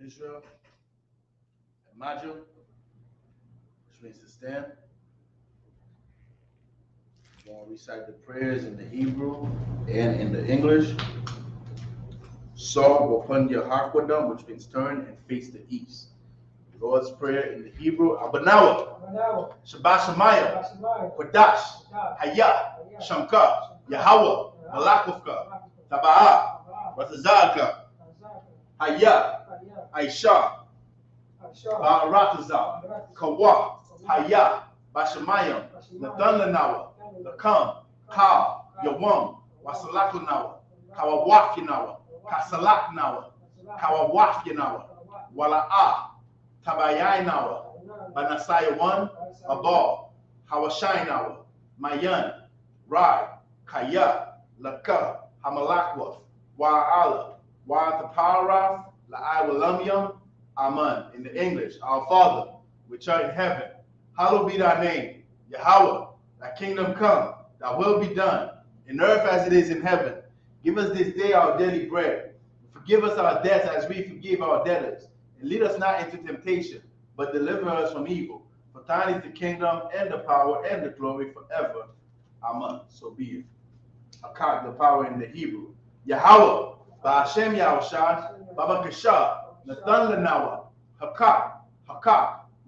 Israel, Major, which means to stand. We're going to recite the prayers in the Hebrew and in the English. Saw upon your Hakwadam, which means turn and face the east. The Lord's Prayer in the Hebrew, Abanawa, Shabbat Kodash, Hayah, Shamka, Yahweh, Malakufka, Taba'ah, Ratazaka, Hayah, Aisha, Ba'arataza, Kawa, Hayah, Bashamayam, Nathanlanawa, Lakam, Ka, Yawam, Wasalakunawa, Kawawakinawa, Kasalaknawa, Kawawakinawa, Wala'a, Tabayainawa, Banasaya 1, Abal, Hawashainawa, Mayan, Rai, Kaya, Laka, Hamalakwa, Wa'ala, Wa'atapara, La'awalamyam, Aman. In the English, our Father, which art in heaven, hallowed be thy name, Yahweh, thy kingdom come, thy will be done, in earth as it is in heaven. Give us this day our daily bread. Forgive us our debts as we forgive our debtors. And lead us not into temptation, but deliver us from evil. For thine is the kingdom, and the power, and the glory forever. Amen. So be it. Akak, the power in the Hebrew. Yahweh, Ba'ashem Yahushua, Baba Kasha, Nathan Lanawa, Hakak,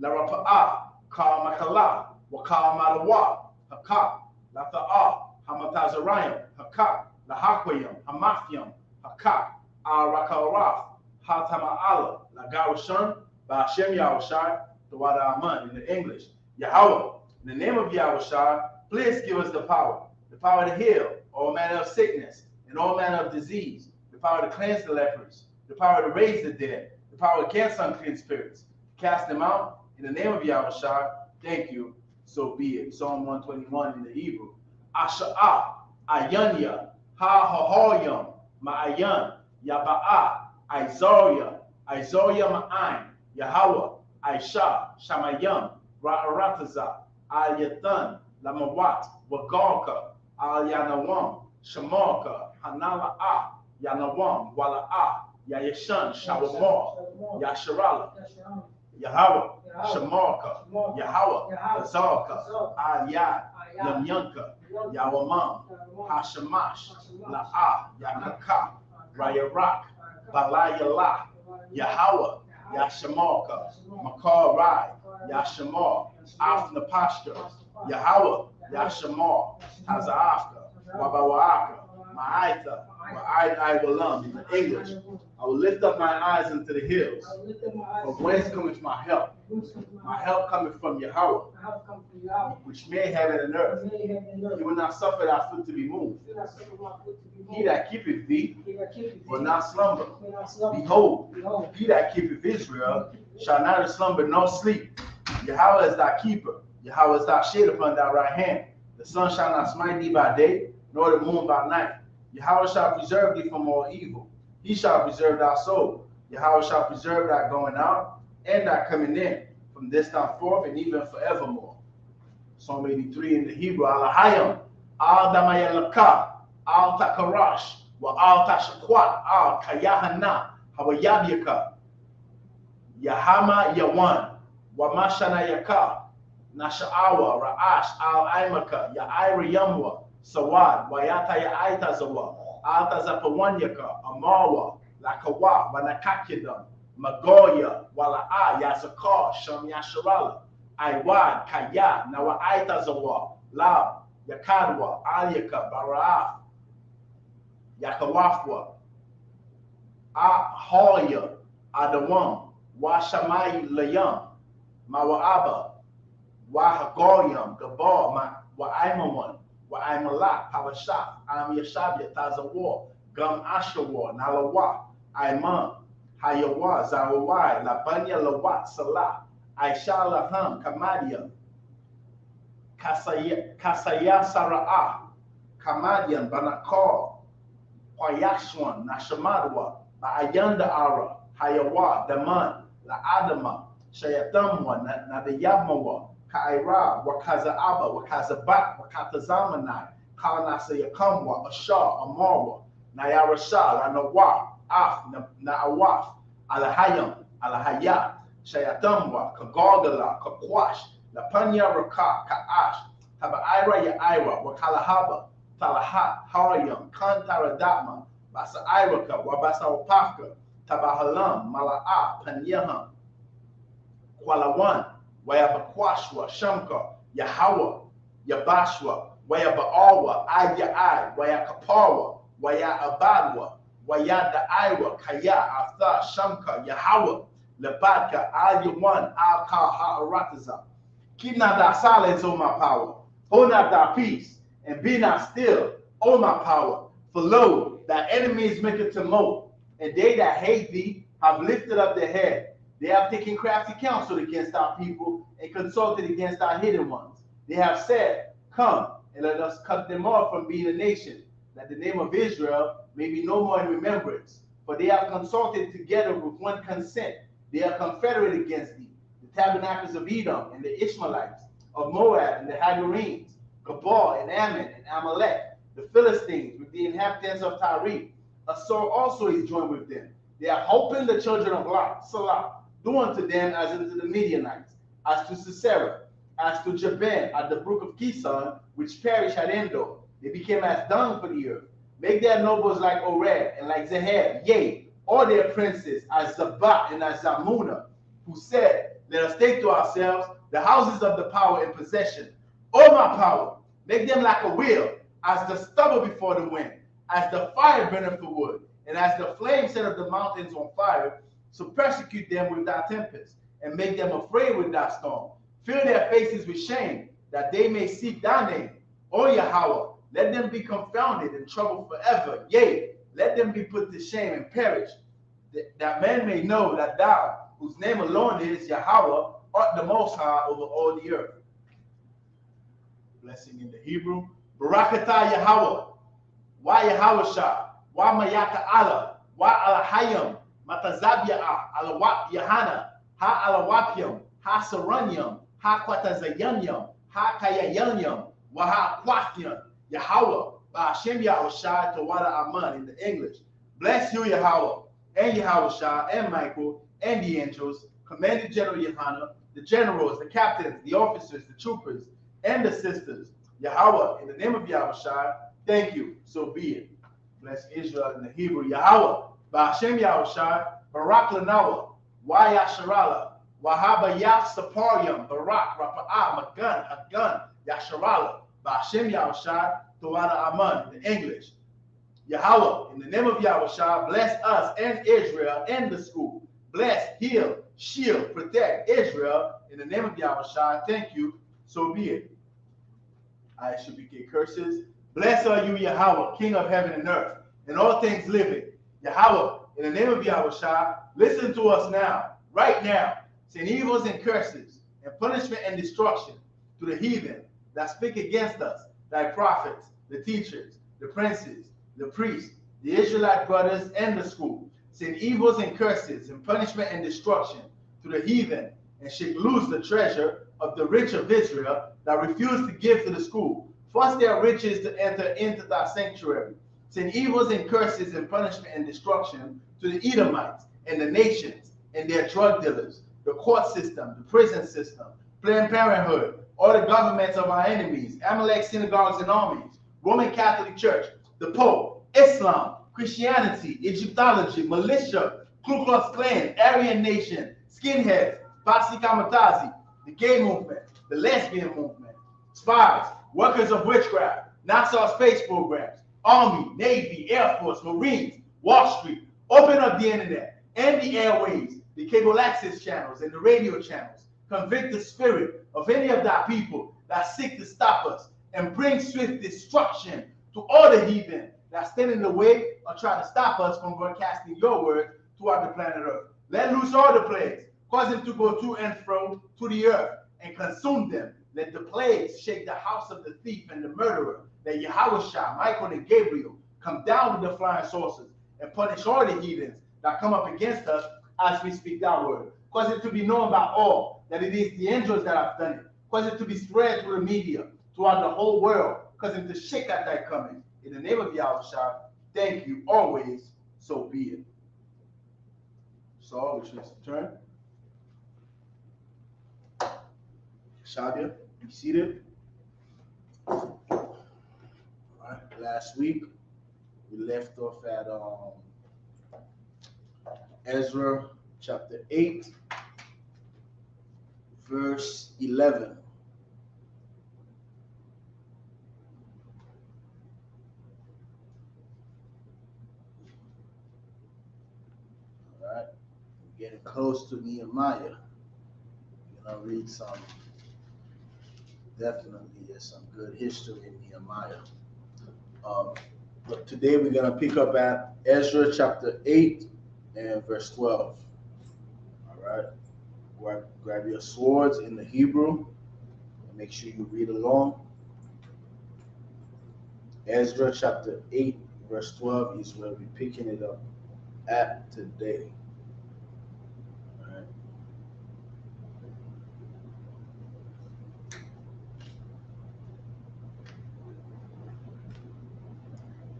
Larapa'ah, Ka Makala, Waka Madawa, Hakak, Lata'ah, Hamatazarayim, Hakak, Lahakwayam, Hamathiam, Hakak, Arakaraf, Hatama'ala, Lagarushan, Ba'ashem Yahushua, Tawada Aman in the English. Yahweh, in the name of Yahushua, please give us the power to heal all manner of sickness and all manner of disease, the power to cleanse the lepers, the power to raise the dead, the power against unclean spirits, cast them out in the name of Yahushua. Thank you. So be it. Psalm 121 in the Hebrew. Asha'ah, Ayanya, Ha-ha-ha-yam, Ma'ayan, Yaba'a, Izoria, Ma'ain, Yahweh, Aisha, Shamayam, Ra'arataza, Al-Yathan, Lamawat, Wagalka, Al-Yanawam, Shamarka, Hanala'a, Yanawam, Wala'a, Yayashan, Shawamar, Yasharala, Yahweh, Shamarka, Yahweh, Azalka, Al-Yad, Yamyanka, Yawamam, Hashamash, La'a, Yakaka, Rayarak, Balayala, Yahweh, Yashamarka, Makar Rai, Yashamar, Afna Pastor, Yahweh, Yashamar, Hazafka, Wabawaka, Ma'aita, Wa'ai Walam in the English. I will lift up my eyes into the hills. From whence cometh my help? My help cometh from Yahweh, which made heaven and earth. He will not suffer thy foot to be moved. He that keepeth thee will not slumber. Behold, he that keepeth Israel shall neither slumber nor sleep. Yahweh is thy keeper. Yahweh is thy shade upon thy right hand. The sun shall not smite thee by day, nor the moon by night. Yahweh shall preserve thee from all evil. He shall preserve thy soul. Yahweh shall preserve thy going out and thy coming in, from this time forth and even forevermore. Psalm 83 in the Hebrew. Alahayam, al damayalaka, al takarash, wa al tashakwat, al kayahana, hawayabyaka, yahama yawan, wa mashana yaka, nasha'awa, ra'ash, al aimaka, ya'ira yamwa, sawad, wayata ya'aita zawa, alta zapawanyaka, amawa, lakawa, wanakakidam, magoya, wala'a, yazakar, sham yasharala, aiwad, kaya, nawa'aita zawa, lab, yakadwa, alyaka, bara'af, yakawafwa, ahoya, adawam, washamai layam, mawa'aba, wahagoyam, gabar, wa'aimawan, Wa'aimalak, Pawashaf, Am Yashabya, Tazawar, Gum Ashawar, Nalawa, Aiman, Hayawa, Zawawai, Labanya Lawat, Salah, Aisha Laham, Kamadian, Kasaya Sara'ah, Kamadian, Banakar, Payashwan, Nashamadwa, Ba'ayanda Ara, Hayawa, Daman, La Adama, Shayatamwa, Nadayamawa, Kaira, Wakazaaba, Wakazabat, Wakatazamanai, Kalanasayakamwa, Ashar, Amarwa, Nayarasha, Lanawa, Af, Naawaf, Alahayam, Alahayat, Shayatamwa, Kagogala, Kakwash, Lapanya Raka, Kaash, Tabaira Yaira, Wakalahaba, Talahat, Haryam, Kantaradatma, Basa Iraka, Wabasa Opaka, Tabahalam, Mala'a, Panyaham, Kualawan, Wayabakwashwa, Shamka, Yahawa, Yabashwa, Wayabaawa, Ayai, Wayakapawa, Wayabadwa, Wayada Ira, Kaya, Atha, Shamka, Yahawa, Lebadka, Al-Yawan, Al-Ka, Ha'arataza. Keep not thy silence, O my power. Hold not thy peace, and be not still, O my power. For lo, thy enemies make a tumult, and they that hate thee have lifted up their head. They have taken crafty counsel against our people, and consulted against our hidden ones. They have said, come, and let us cut them off from being a nation, that the name of Israel may be no more in remembrance. For they have consulted together with one consent. They are confederate against thee, the tabernacles of Edom, and the Ishmaelites, of Moab, and the Hagarenes, Gabal, and Ammon, and Amalek, the Philistines, with the inhabitants of Tyre. A sword also is joined with them. They are hoping the children of Lot, Salah, do unto them as unto the Midianites, as to Sisera, as to Jabin at the brook of Kison, which perished at Endor. They became as dung for the earth. Make their nobles like Oreb and like Zeheb, yea, all their princes as Zabat and as Zamuna, who said, let us take to ourselves the houses of the power in possession. O my power, make them like a wheel, as the stubble before the wind, as the fire burneth the wood, and as the flame set of the mountains on fire. So persecute them with thy tempest, and make them afraid with thy storm. Fill their faces with shame, that they may seek thy name. O Yahweh, let them be confounded and troubled forever. Yea, let them be put to shame and perish, that men may know that thou, whose name alone is Yahweh, art the Most High over all the earth. Blessing in the Hebrew. Barakatah Yahweh, Wa Yahweh Shah, Wa Mayaka Allah, Wa Alahayim, Matazabya'a, Alawak Yahana, Ha Alawapium, Ha Saranyam, Ha Kwatazayanyam, Ha Kayayanyam, Wa Ha Kwathyam, Yahweh, Ba'ashem Yahushai, Tawada Aman in the English. Bless you, Yahweh, and Yahushai, and Michael, and the angels, Commander General Yohana, the generals, the captains, the officers, the troopers, and the sisters. Yahweh, in the name of Yahushai, thank you, so be it. Bless Israel in the Hebrew. Yahweh, Ba'ashem Yahushai, Barak Lanawa, Wa Yasharala, Wahaba Yaf Saparium, Barak, Rafa'ah, Magan, Hagan, Yasharala, Ba'ashem Yahushai, Tawada Aman in the English. Yahweh, in the name of Yahushai, bless us and Israel and the school. Bless, heal, shield, protect Israel in the name of Yahushai. Thank you, so be it. Isupk curses. Blessed are you, Yahweh, King of heaven and earth, and all things living. Yahweh, in the name of Yahushai, listen to us now, right now. Send evils and curses, and punishment and destruction to the heathen that speak against us, thy prophets, the teachers, the princes, the priests, the Israelite brothers, and the school. Send evils and curses, and punishment and destruction to the heathen, and shake loose the treasure of the rich of Israel that refuse to give to the school. Force their riches to enter into thy sanctuary. Send evils and curses and punishment and destruction to the Edomites and the nations and their drug dealers, the court system, the prison system, Planned Parenthood, all the governments of our enemies, Amalek synagogues and armies, Roman Catholic Church, the Pope, Islam, Christianity, Egyptology, militia, Ku Klux Klan, Aryan Nation, skinheads, Basi Kamatazi, the gay movement, the lesbian movement, spies, workers of witchcraft, NASA space programs, Army, Navy, Air Force, Marines, Wall Street. Open up the internet and the airways, the cable access channels and the radio channels. Convict the spirit of any of thy people that seek to stop us, and bring swift destruction to all the heathen that stand in the way or try to stop us from broadcasting your word throughout the planet Earth. Let loose all the plagues, cause them to go to and fro to the earth and consume them. Let the plagues shake the house of the thief and the murderer. Let Yahushua, Michael, and Gabriel come down with the flying saucers and punish all the heathens that come up against us as we speak that word. Cause it to be known by all that it is the angels that have done it. Cause it to be spread through the media throughout the whole world. Cause it to shake at thy coming. In the name of Yahushua, thank you always, so be it. Saul, which means to turn. Shadia, be seated. All right. Last week we left off at Ezra chapter 8, verse 11. All right. We're getting close to Nehemiah. We're going to read some, definitely there's some good history in Nehemiah. But today we're going to pick up at Ezra chapter 8 and verse 12. All right. Grab your swords in the Hebrew and make sure you read along. Ezra chapter 8 verse 12 is where we're picking it up at today. All right.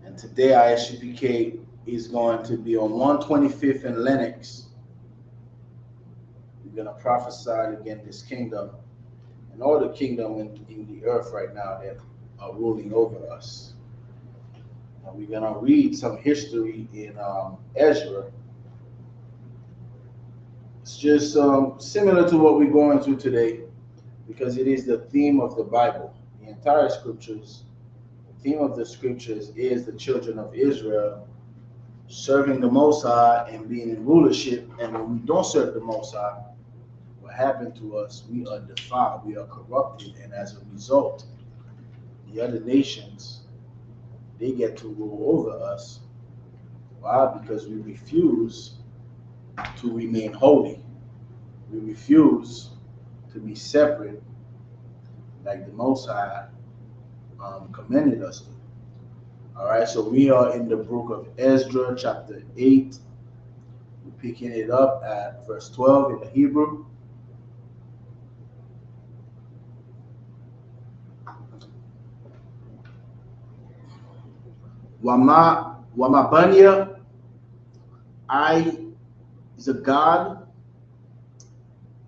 And today our Isupk is going to be on 125th and Lennox. We're going to prophesy against this kingdom and all the kingdom in the earth right now that are ruling over us. And we're going to read some history in Ezra. It's just similar to what we're going through today because it is the theme of the Bible. The entire scriptures, the theme of the scriptures is the children of Israel serving the Most High and being in rulership. And when we don't serve the Most High, what happened to us, we are defiled, we are corrupted, and as a result, the other nations, they get to rule over us. Why? Because we refuse to remain holy. We refuse to be separate like the Most High commanded us to. All right, so we are in the book of Ezra, chapter 8. We're picking it up at verse 12 in the Hebrew. Wamabanya, I is a God.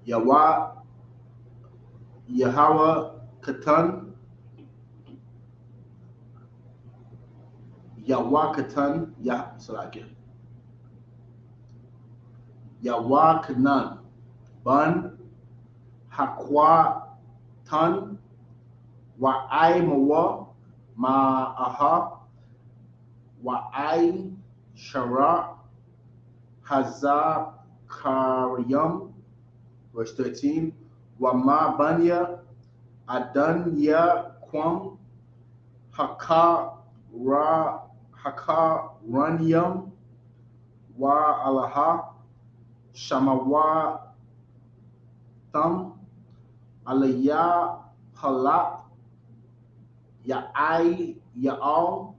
Yahweh Katan. Yahweh Katan. Yahweh Kanan. Ban Hakwa Tan. Wa'ai Mawa Ma'aha. Wa'ai Shara Hazar Karyam. Verse 13. Wama Banya Adanya Kwam Haka Ranyam Wa Alaha Shamawa Thum Alaya Palat Ya'ai Ya'al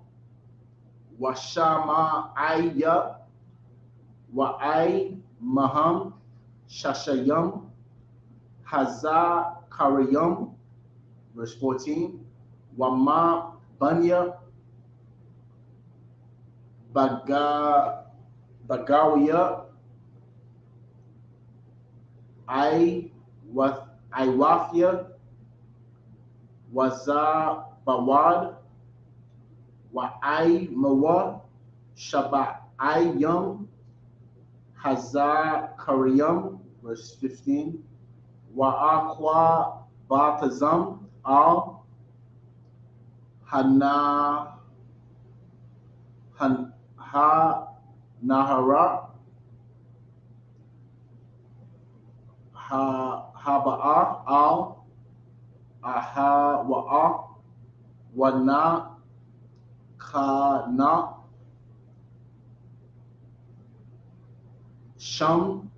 Washama Aya Wa'ai Maham Shashayam Hazar Karyam. Verse 14. Wama Banya Bagawiya Iwafia Wazar Bawad Wa'ai Mawa Shaba Ayam Hazar Karyam. Verse 15. Wa'akwa Batazam Al Nahara Haba'a Al Ahawa'a Wana Kana Sham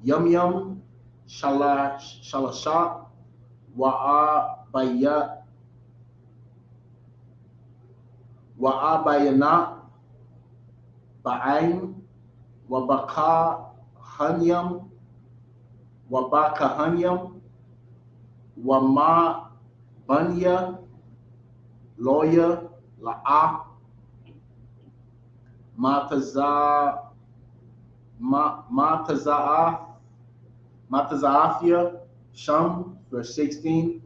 Yum Shalasha Wa'abayana Ba'ain Wabaka Hanyam Wama Banya Lawyer La'a Mataza Mataza'afia, Sham, verse 16.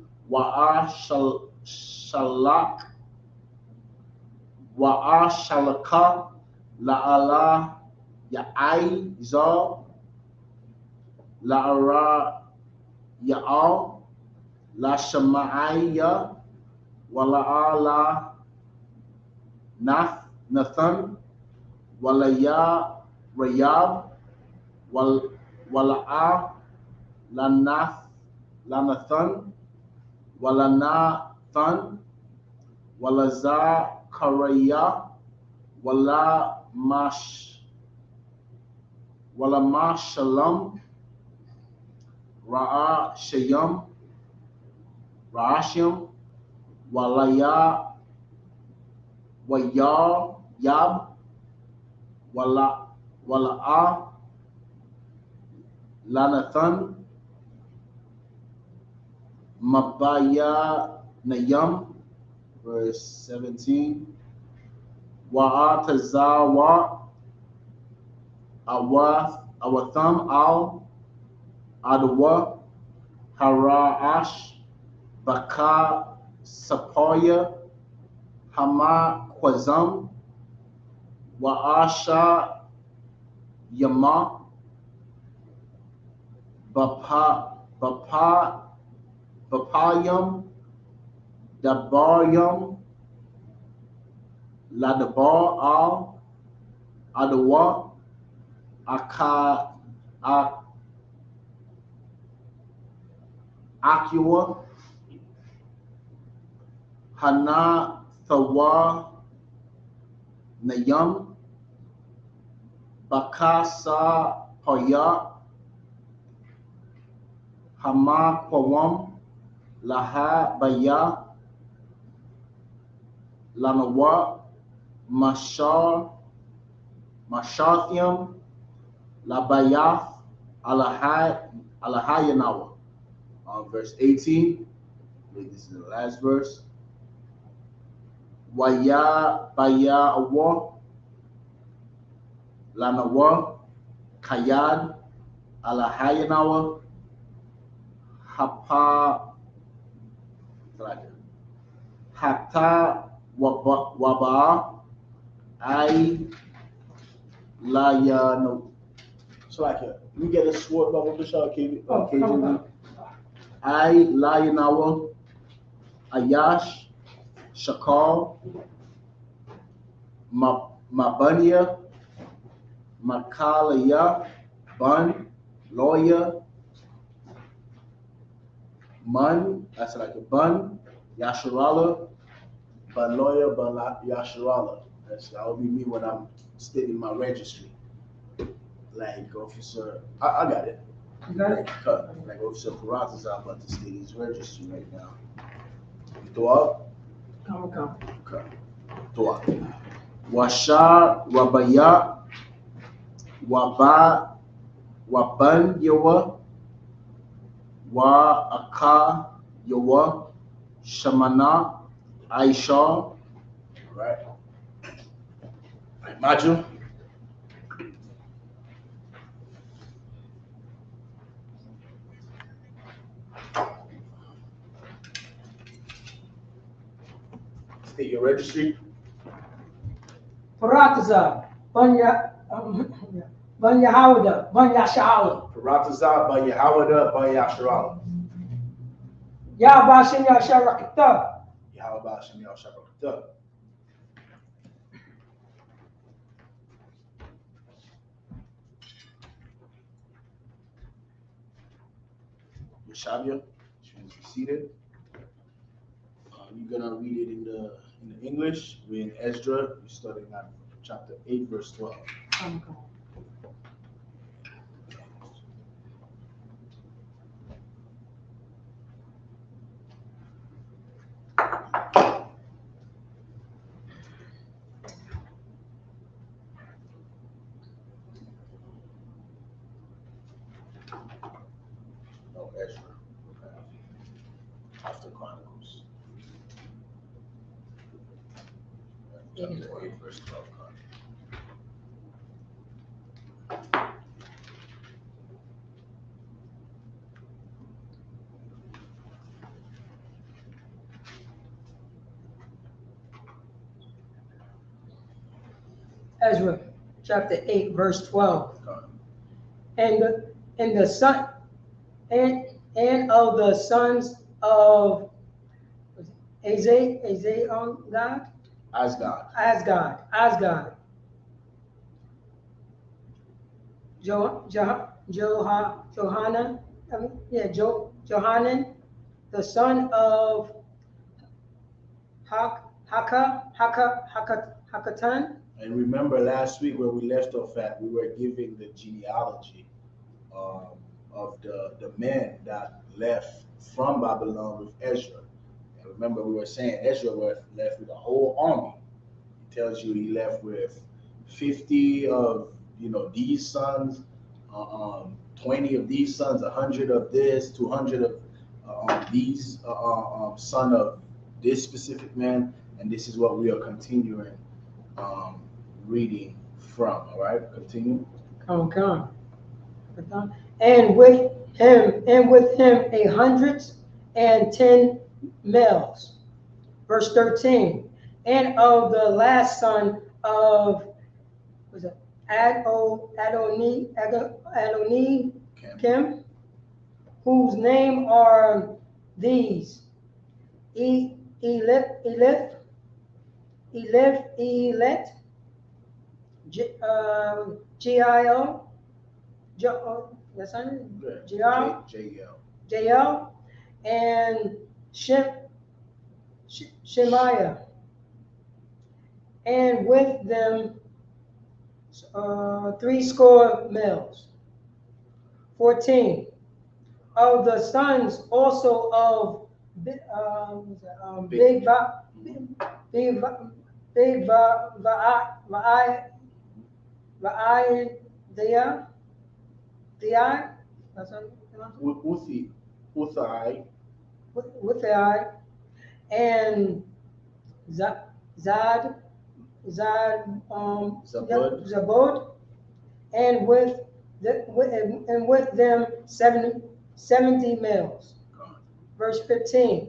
Wa'a shalaka la'ala ya'ai zar la'ara ya'al la shama'aya wala'a la nathan walaya rayab wala'a lanathan walanathan walazakaraya walamashalam ra'ashim walaya wayab wala'a lanathan mabaya nayam, verse 17. Wa'atazawa awatham al adwa hara'ash baka sapoya hama kwazam wa'asha yama bapayam dabaryam ladabar al adawa akwa hana thawa nayam bakasa paya hama pawam laha baya lanawa mashathiam labayath alahayanawa. Verse 18, this is the last verse. Waya baya awa lanawa kayad alahayanawa hata waba I layano. So like we get a sword bubble to show occasionally. I layanawa ayash shakal mabania makalaya bun lawyer mun, that's like a bun yasharala bun lawyer bun yasharala. That would be me when I'm stating my registry. Like officer, I got it. You got it? Like Officer Peraza is about to state his registry right now. You throw up? Come. Okay. Throw up. Washar Wabaya Waban Yawa Wa Aka Yawa Shamana Aisha. Right. Maju. State your registry. Parataza, Banya Hawada, Banya Shala. Parataza, Banya Hawada, Banya Sharala. Yabashim Yasharakata. Yahweh Yasharakata. Yeshavia, she is seated. You're gonna read it in the English. We're in Ezra. We're starting at chapter 8, verse 12. No, Ezra. Okay. After Chronicles. Chapter 8, verse 12. Ezra, chapter 8, verse 12. Come. And the son and of the sons of God, Asgard, Johanan, Johanan, the son of Hakatan. And remember last week where we left off at, we were giving the genealogy of the men that left from Babylon with Ezra. And remember we were saying Ezra was left with a whole army. He tells you he left with 50 of these sons, 20 of these sons, 100 of this, 200 of these son of this specific man, and this is what we are continuing reading from. All right, continue. Come. And with him 110 males. Verse 13. And of the last son of Adoni Kim, whose name are these: Elet, Gio, JL, and Shemaiah, and with them 80 males. 14. Of the sons also of Uthai, and Zabud, and with them 70 males. Verse 15.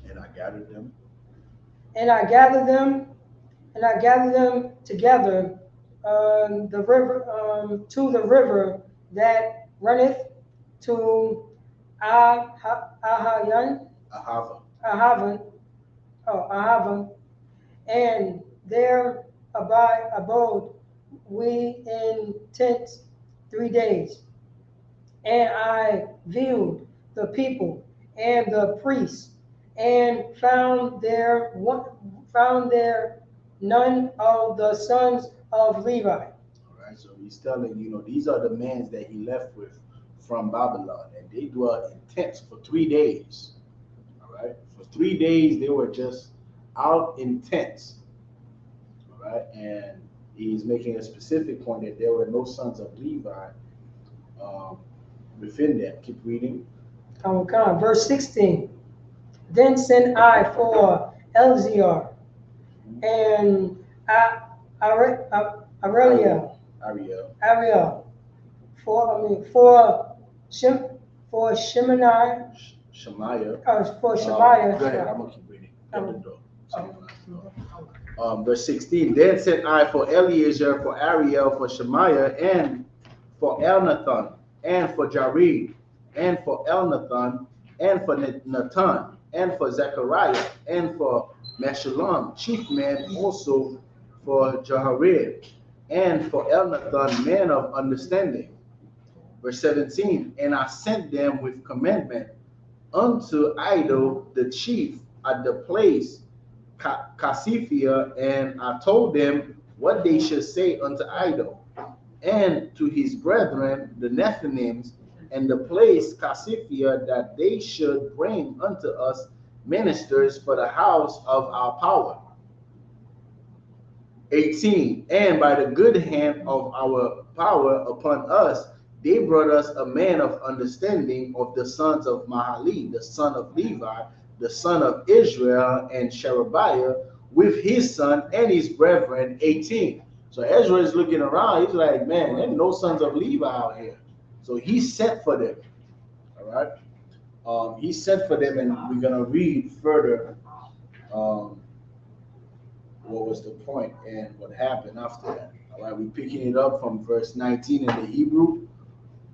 And I gathered them. And I gathered them together the river to the river that runneth to Ahavan, and there abode we in tents 3 days. And I viewed the people and the priests, and found there none of the sons of Levi. All right, so he's telling these are the men that he left with from Babylon, and they dwelt in tents for 3 days. All right, for 3 days they were just out in tents. All right, and he's making a specific point that there were no sons of Levi within them. Keep reading. Come. Verse 16. Then sent I for Elziar and Ariel for Shemaiah. Go ahead, I'm gonna keep reading. Verse 16. Then sent I for Eleazar, for Ariel, for Shemaiah, and for Elnathan, and for Jared, and for Elnathan, and for Nathan, and for Zechariah, and for Meshullam, chief man, also for Jared, and for Elnathan, man of understanding. Verse 17. And I sent them with commandment unto Iddo the chief at the place Casiphia, and I told them what they should say unto Iddo, and to his brethren the Nethinims, and the place Casiphia, that they should bring unto us ministers for the house of our power. 18. And by the good hand of our power upon us, they brought us a man of understanding of the sons of Mahali, the son of Levi, the son of Israel, and Sherebiah, with his son and his brethren. 18. So Ezra is looking around. He's like, man, there's no sons of Levi out here. So he sent for them. All right. He sent for them, and we're gonna read further what was the point and what happened after that. All right, we're picking it up from verse 19 in the Hebrew.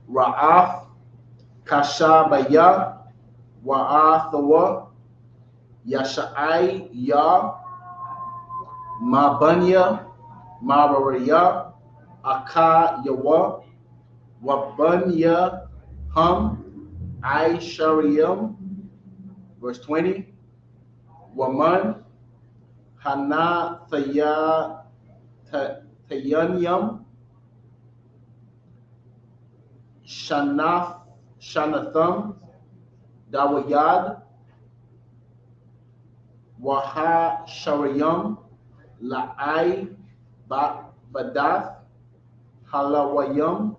Ra'af, Kashabaya, Wa'athawa, Yasha'ai, Ya, Mabanya, Marariya, Aka, Yawa, Wabanya, I Shariyam, verse 20. Waman, Hana Thayanyam, Shanatham, Dawayad, Waha Shariyam, La'ai Badath, Halawayam,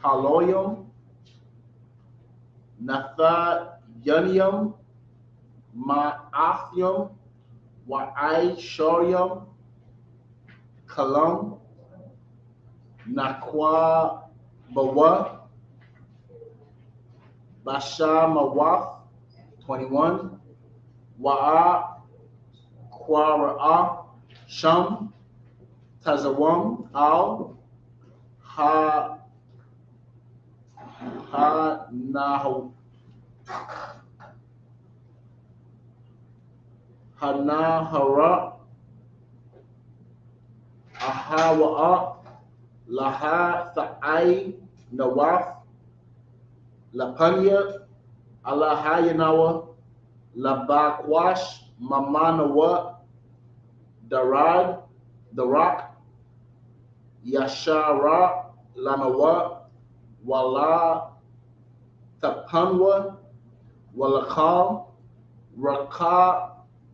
Haloyam, Nathayanyam, Ma'athyam, Wa'ai Shoryam, Kalam, Nakwa Bawa, Basha Mawaf, 21, Wa'a Kwara'a, Sham, Tazawam, Al, Hanahara, Ahawa'a, Laha Tha'ai, Nawaf, Lapanya, Alahayanawa, Labakwash, Mamanawa, Darad, Darak, Yashara, Lanawa, Wala, Tapanwa, Walakal, Raka,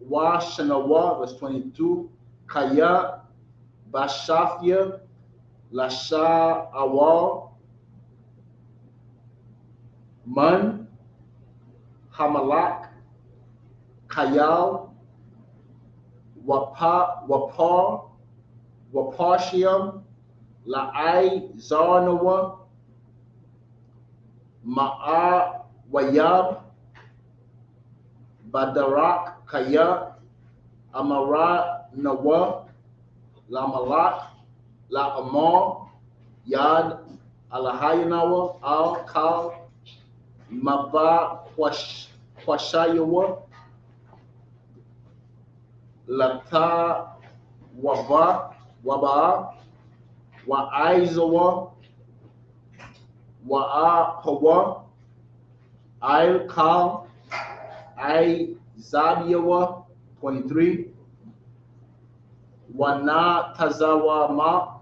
Washanawa, verse 22, Kaya, Bashafia, Lasha Awal, Man, Hamalak, Kayal, Wapar, Waparshiam, La'ai Zarnawa, Ma'a Wayab, Badarak Kaya, Amara Nawa, Lamalak, La Amar, Yad, Alahayanawa, Al Kal, Maba Kwashayawa, Lata Waba, Wa'aizawa, Wa'a Hawa, Ail Kal, Ai Zabiyawa, 23, Wana Tazawa Ma,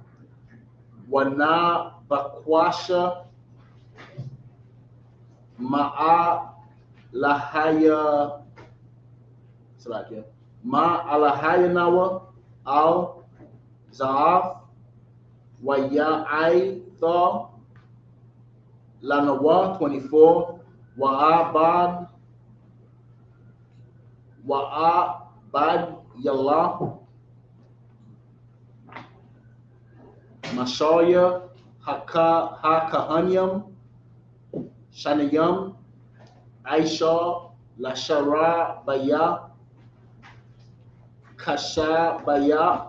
Wana Bakwasha, Ma'a Lahaya, Ma Alahayanawa, Al Zaaf, Waya'ai Tha, Lanawa, 24, Wa'abad Yallah, Mashaya, Hakahanyam, Shanayam, Aisha, Lashara Baya, Kasha Baya,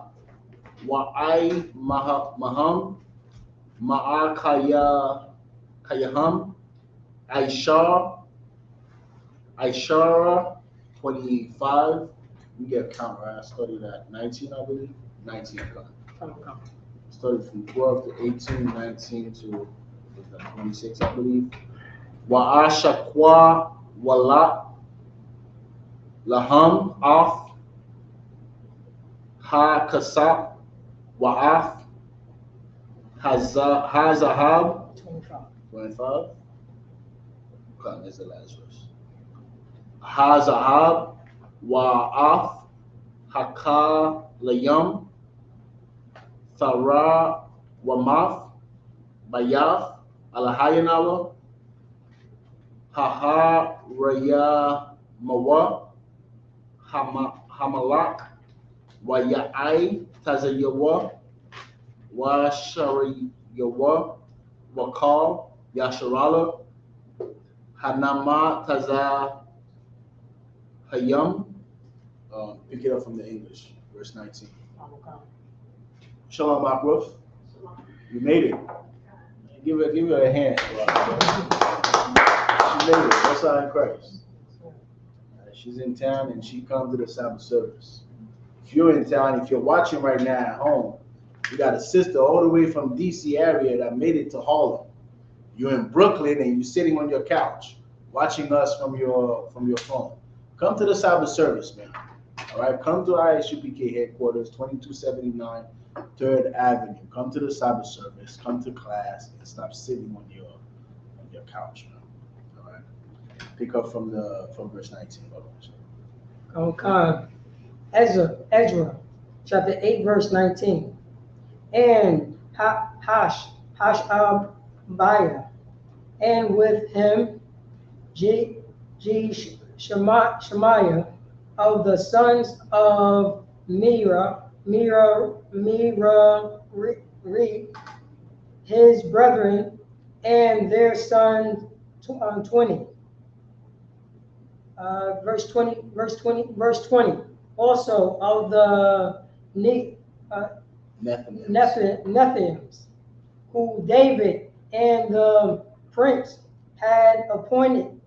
Wa'ai Maham, Ma'a Kayaham, Aishara, 25. We get a count, right? I studied at 19, I believe. 19, studied from 12 to 18, 19 to 26, I believe. Wa'ashakwa Wala, Laham, Af, Ha Kasab, Wa'af, Hazahab, 25. Okay, there's the last verse. Hazahab, Wa'af, Haka Layam, Thara Wamaf, Bayaf, Alahayanawa, Haha Raya Mawa, Hamalak, Waya'ai Tazayawa, Washariyawa, Wakal, Yasharala, Hanama Taza Hayam. Pick it up from the English, verse 19. Shalom, Akruf. You made it. Give her a hand. She made it. That's all in Christ. She's in town and she comes to the Sabbath service. If you're in town, if you're watching right now at home, you got a sister all the way from DC area that made it to Harlem. You're in Brooklyn and you're sitting on your couch watching us from your phone. Come to the Sabbath service, man. All right, come to Isupk headquarters, 2279 3rd Avenue. Come to the Sabbath service, come to class, and stop sitting on your couch, man. All right. Pick up from verse 19. Okay. Ezra, chapter 8, verse 19. And Hashabiah, and with him Shemaiah of the sons of his brethren, and their sons 20. Verse 20. Also of the Nephims, who David and the prince had appointed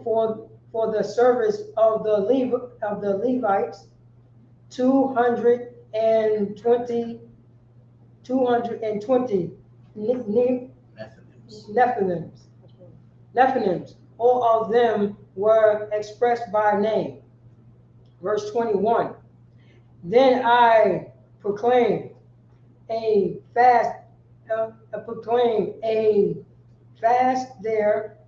for the service of the Levites, 220 Nephilims. All of them were expressed by name. Verse 21. Then I proclaimed a fast there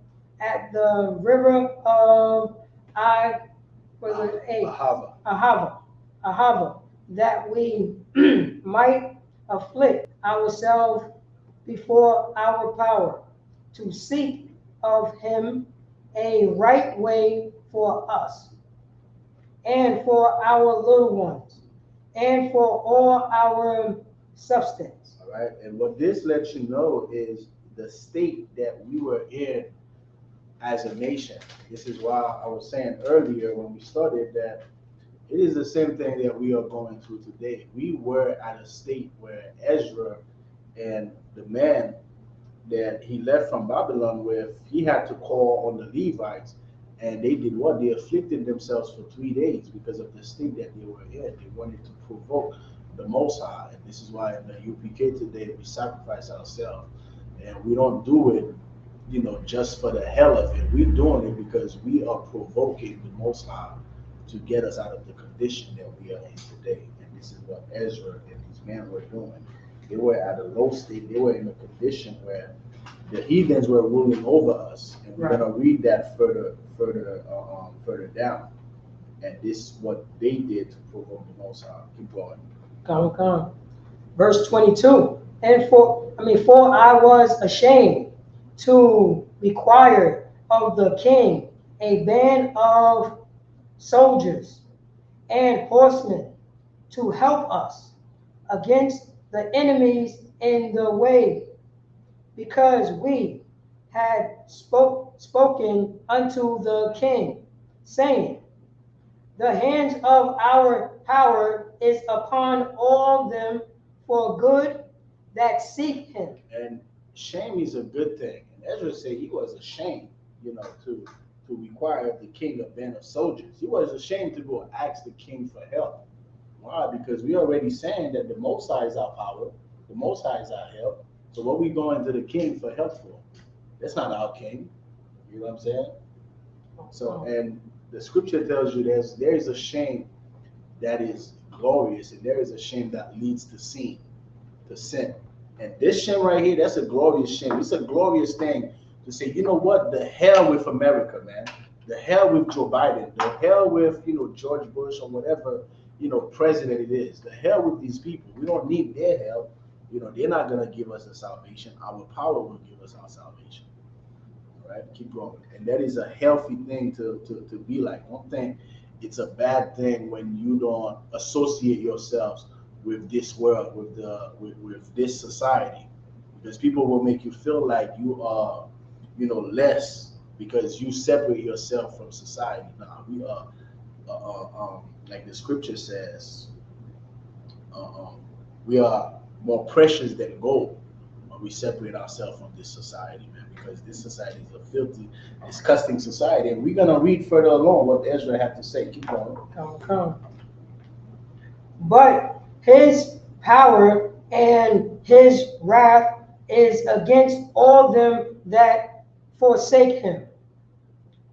at the river of Ahava, that we might afflict ourselves before our power, to seek of him a right way for us, and for our little ones, and for all our substance. All right, and what this lets you know is the state that we were in as a nation. This is why I was saying earlier when we started that it is the same thing that we are going through today. We were at a state where Ezra and the man that he left from Babylon with, he had to call on the Levites, and they did what? They afflicted themselves for 3 days because of the state that they were in. They wanted to provoke the Most High, and this is why in the UPK today we sacrifice ourselves, and we don't do it, just for the hell of it. We're doing it because we are provoking the Most High to get us out of the condition that we are in today. And this is what Ezra and these men were doing. They were at a low state. They were in a condition where the heathens were ruling over us. And we're going to read that further down. And this is what they did to provoke the Most High. Keep going. Come. Verse 22. For I was ashamed to require of the king a band of soldiers and horsemen to help us against the enemies in the way, because we had spoken unto the king, saying, the hands of our power is upon all them for good that seek him. And shame is a good thing. And Ezra said he was ashamed, to require of the king a band of soldiers. He was ashamed to go ask the king for help. Why? Because we already saying that the Most High is our power, the Most High is our help. So what we going to the king for help for? That's not our king. You know what I'm saying? So, and the scripture tells you there is a shame that is glorious, and there is a shame that leads to sin. And this shame right here, that's a glorious shame. It's a glorious thing to say, you know what? The hell with America, man. The hell with Joe Biden. The hell with, George Bush or whatever, president it is. The hell with these people. We don't need their help. They're not going to give us the salvation. Our power will give us our salvation. All right? Keep going. And that is a healthy thing to be like. Don't think it's a bad thing when you don't associate yourselves with this world, with this society, because people will make you feel like you are, less because you separate yourself from society. Now we are, like the scripture says, we are more precious than gold when we separate ourselves from this society, man, because this society is a filthy, disgusting society. And we're gonna read further along what Ezra had to say. Keep going. Come. But his power and his wrath is against all them that forsake him.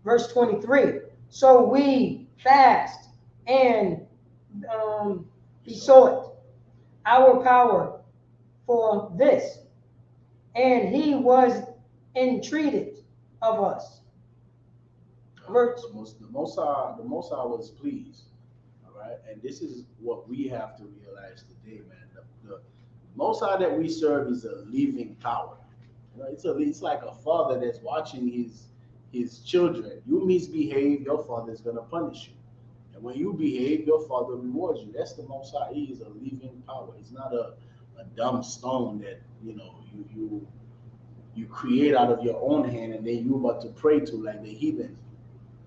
Verse 23. So we fast and besought our power for this, and he was entreated of us. Verse, The Most High was pleased. All right, and this is what we have to realize today, man. The Most High that we serve is a living power. You know, it's like a father that's watching his children. You misbehave, your father is gonna punish you. And when you behave, your father rewards you. That's the Most High. He is a living power. He's not a dumb stone that you create out of your own hand and then you about to pray to like the heathens.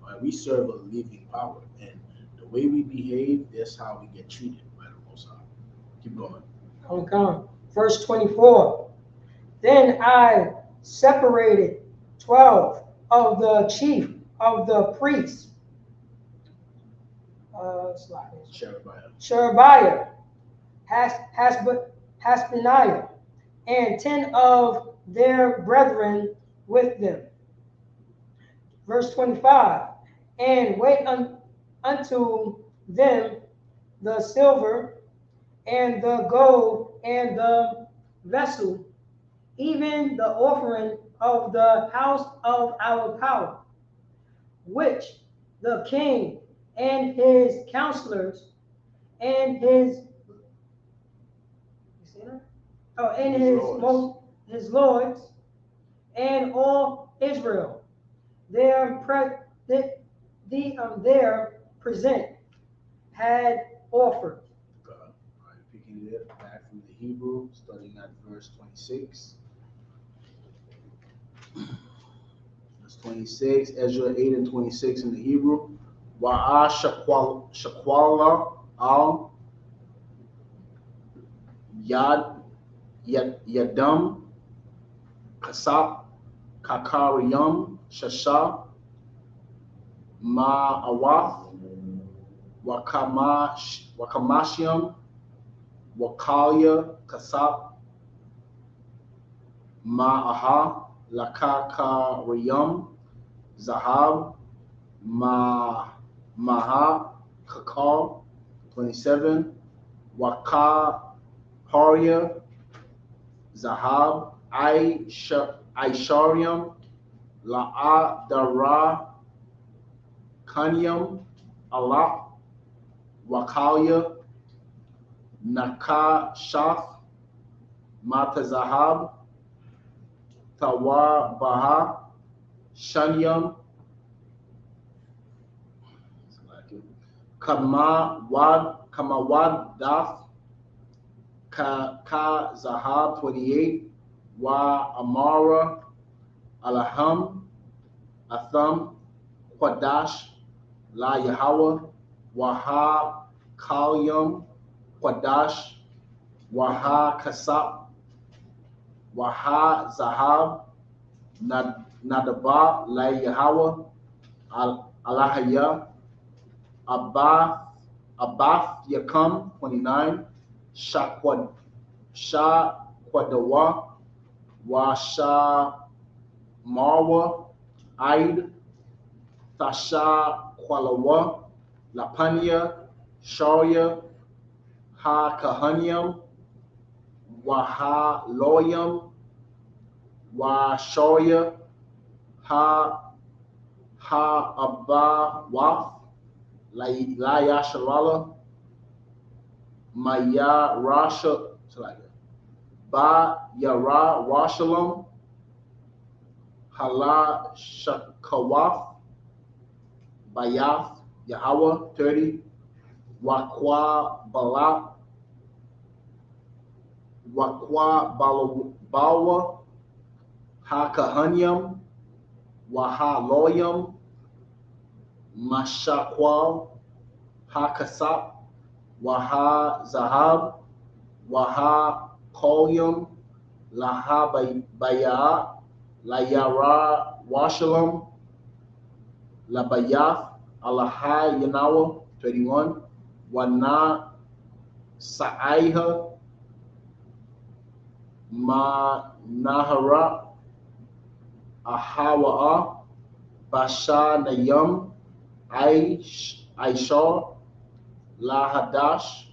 Right? We serve a living power, and the way we behave, that's how we get treated by the Most High. Keep going. come. Verse 24. Then I separated 12 of the chief of the priests, Sherebiah, Haspaniah, and 10 of their brethren with them. Verse 25. And wait unto them the silver and the gold and the vessel, even the offering of the house of our power, which the king and his counselors and his lords and all Israel there present had offered. God. All right, picking it back from the Hebrew, starting at verse 26. Verse 26, Ezra 8 and 26 in the Hebrew. Wa'a shakwala al yadam kasap kakariyam shasha ma'awath Wakamashiam, Wakalia, Kasap, Ma'aha, Lakakariyam, Zahab, Maha, Kakal, 27, Wakaparia, Zahab, Aishariam, La'adara, Kanyam, Allah, Wakalia, Nakashaf, Matazahab, Tawabaha, Shanyam, Kamawad Daf, Ka Zahab 28, Wa Amara, Alaham, Atham, Quadash, La Yahweh, Waha Kalyam, Quadash, Waha Kasap, Waha Zahab, Nadaba, La Yahweh, Alahaya, Abath Yakam, 29, Shaqadawa, Washa Marwa, Aid, Tasha Kwalawa, Lapanya, Sharia, Ha Kahanyam, Waha Loyam, Wa Sharia, Ha Abba Waf, La Yasharala, Maya Rasha, Ba Yara Washalam, Hala Shakawaf, Bayath, Yahweh, 30, Wakwa Balwa, Hakahanyam, Wahaloyam, Mashakwal, Hakasap, Waha Zahab, Waha Kolyum, Laha Baya, Layara Washalam, Labayath, Alahai Yanawa, 21, Wana Sa'aiha, Ma Nahara, Ahawa'a, Basha Nayam, Aishar, Lahadash,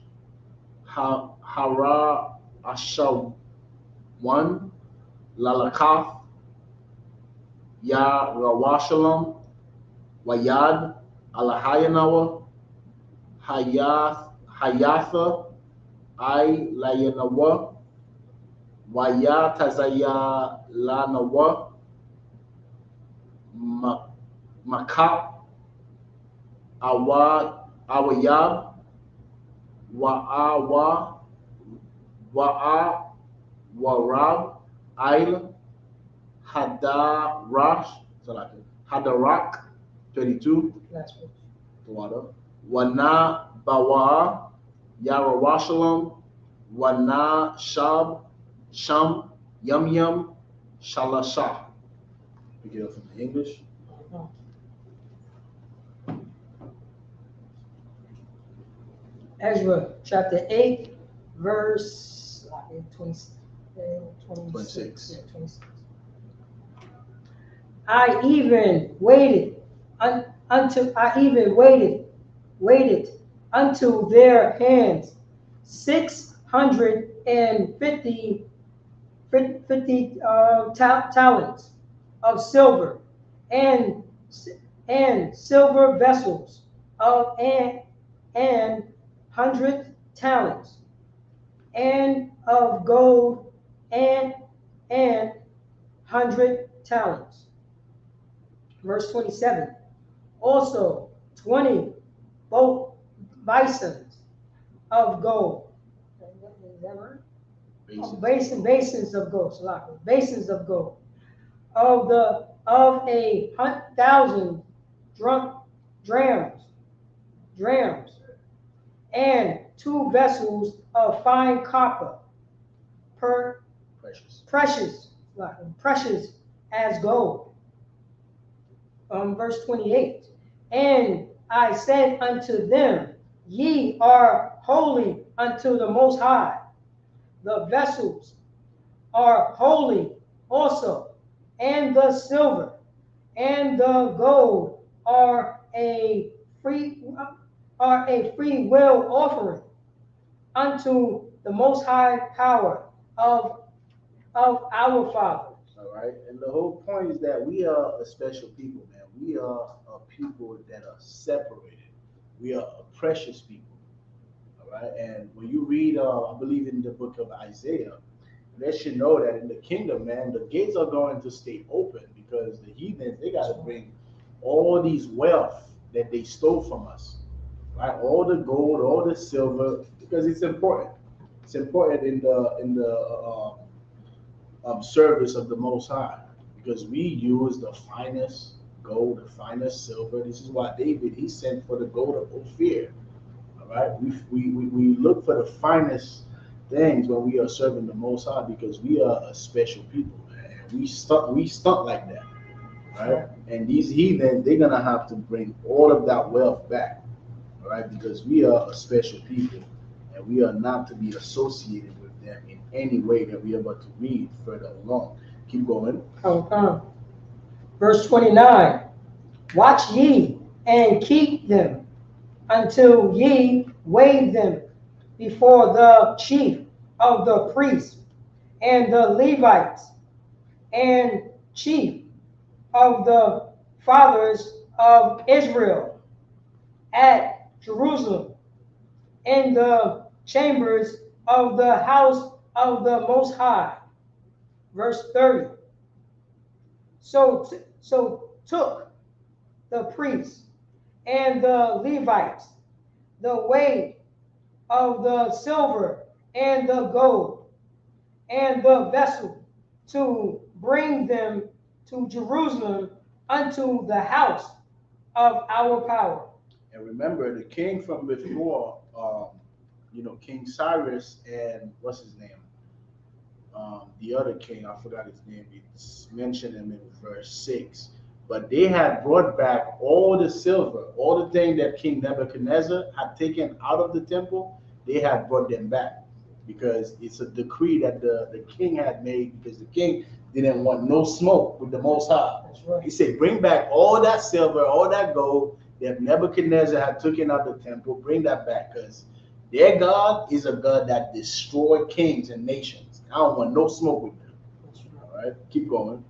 Hara Ashaw, 1, Lalakath, Ya Rawashalam, Wayad, Alahayanawa, Hayatha, I Layanawa, Wayatazaya Lanawa, Makap, Awayab, Wa'a, Warab, Ail, Hadarak, 22, Last one. the water. Wana Bawa, Yarawashalam, Wana Sham, Yum Yum, Shalasha. We get it from the English. Ezra chapter 8, verse 26. 26. Yeah, 26. I even waited unto their hands 650 talents of silver and silver vessels of and 100 talents and of gold and 100 talents. Verse 27. Also 20 basins of gold. Is that right? Basins of gold. Basins of gold. Of 1,000 drams, and 2 vessels of fine copper, precious as gold. Verse 28. And I said unto them, Ye are holy unto the Most High. The vessels are holy also, and the silver and the gold are a free will offering unto the Most High power of our fathers. All right. And the whole point is that we are a special people, man. We are a people that are separated. We are a precious people. All right. And when you read, I believe in the book of Isaiah, let you know that in the kingdom, man, the gates are going to stay open because the heathens, they got to bring all these wealth that they stole from us, right? All the gold, all the silver, because it's important. It's important in the service of the Most High because we use the finest gold, the finest silver. This is why David, he sent for the gold of Ophir. All right, we look for the finest things when we are serving the Most High because we are a special people, man. And we stunt like that, right? And these heathens, they're gonna have to bring all of that wealth back, all right? Because we are a special people, and we are not to be associated with them in any way that we are about to read further along. Keep going. Verse 29. Watch ye and keep them until ye weigh them before the chief of the priests and the Levites and chief of the fathers of Israel at Jerusalem in the chambers of the house of the Most High. Verse 30. So took the priests and the Levites the weight of the silver and the gold and the vessel to bring them to Jerusalem unto the house of our power. And remember, the king from before, King Cyrus and what's his name? The other king, I forgot his name. It's mentioned him in verse 6. But they had brought back all the silver, all the things that King Nebuchadnezzar had taken out of the temple. They had brought them back because it's a decree that the king had made, because the king didn't want no smoke with the Most High. That's right. He said, bring back all that silver, all that gold that Nebuchadnezzar had taken out of the temple. Bring that back, because their God is a God that destroyed kings and nations. I don't want no smoke with them. That's right. All right, keep going.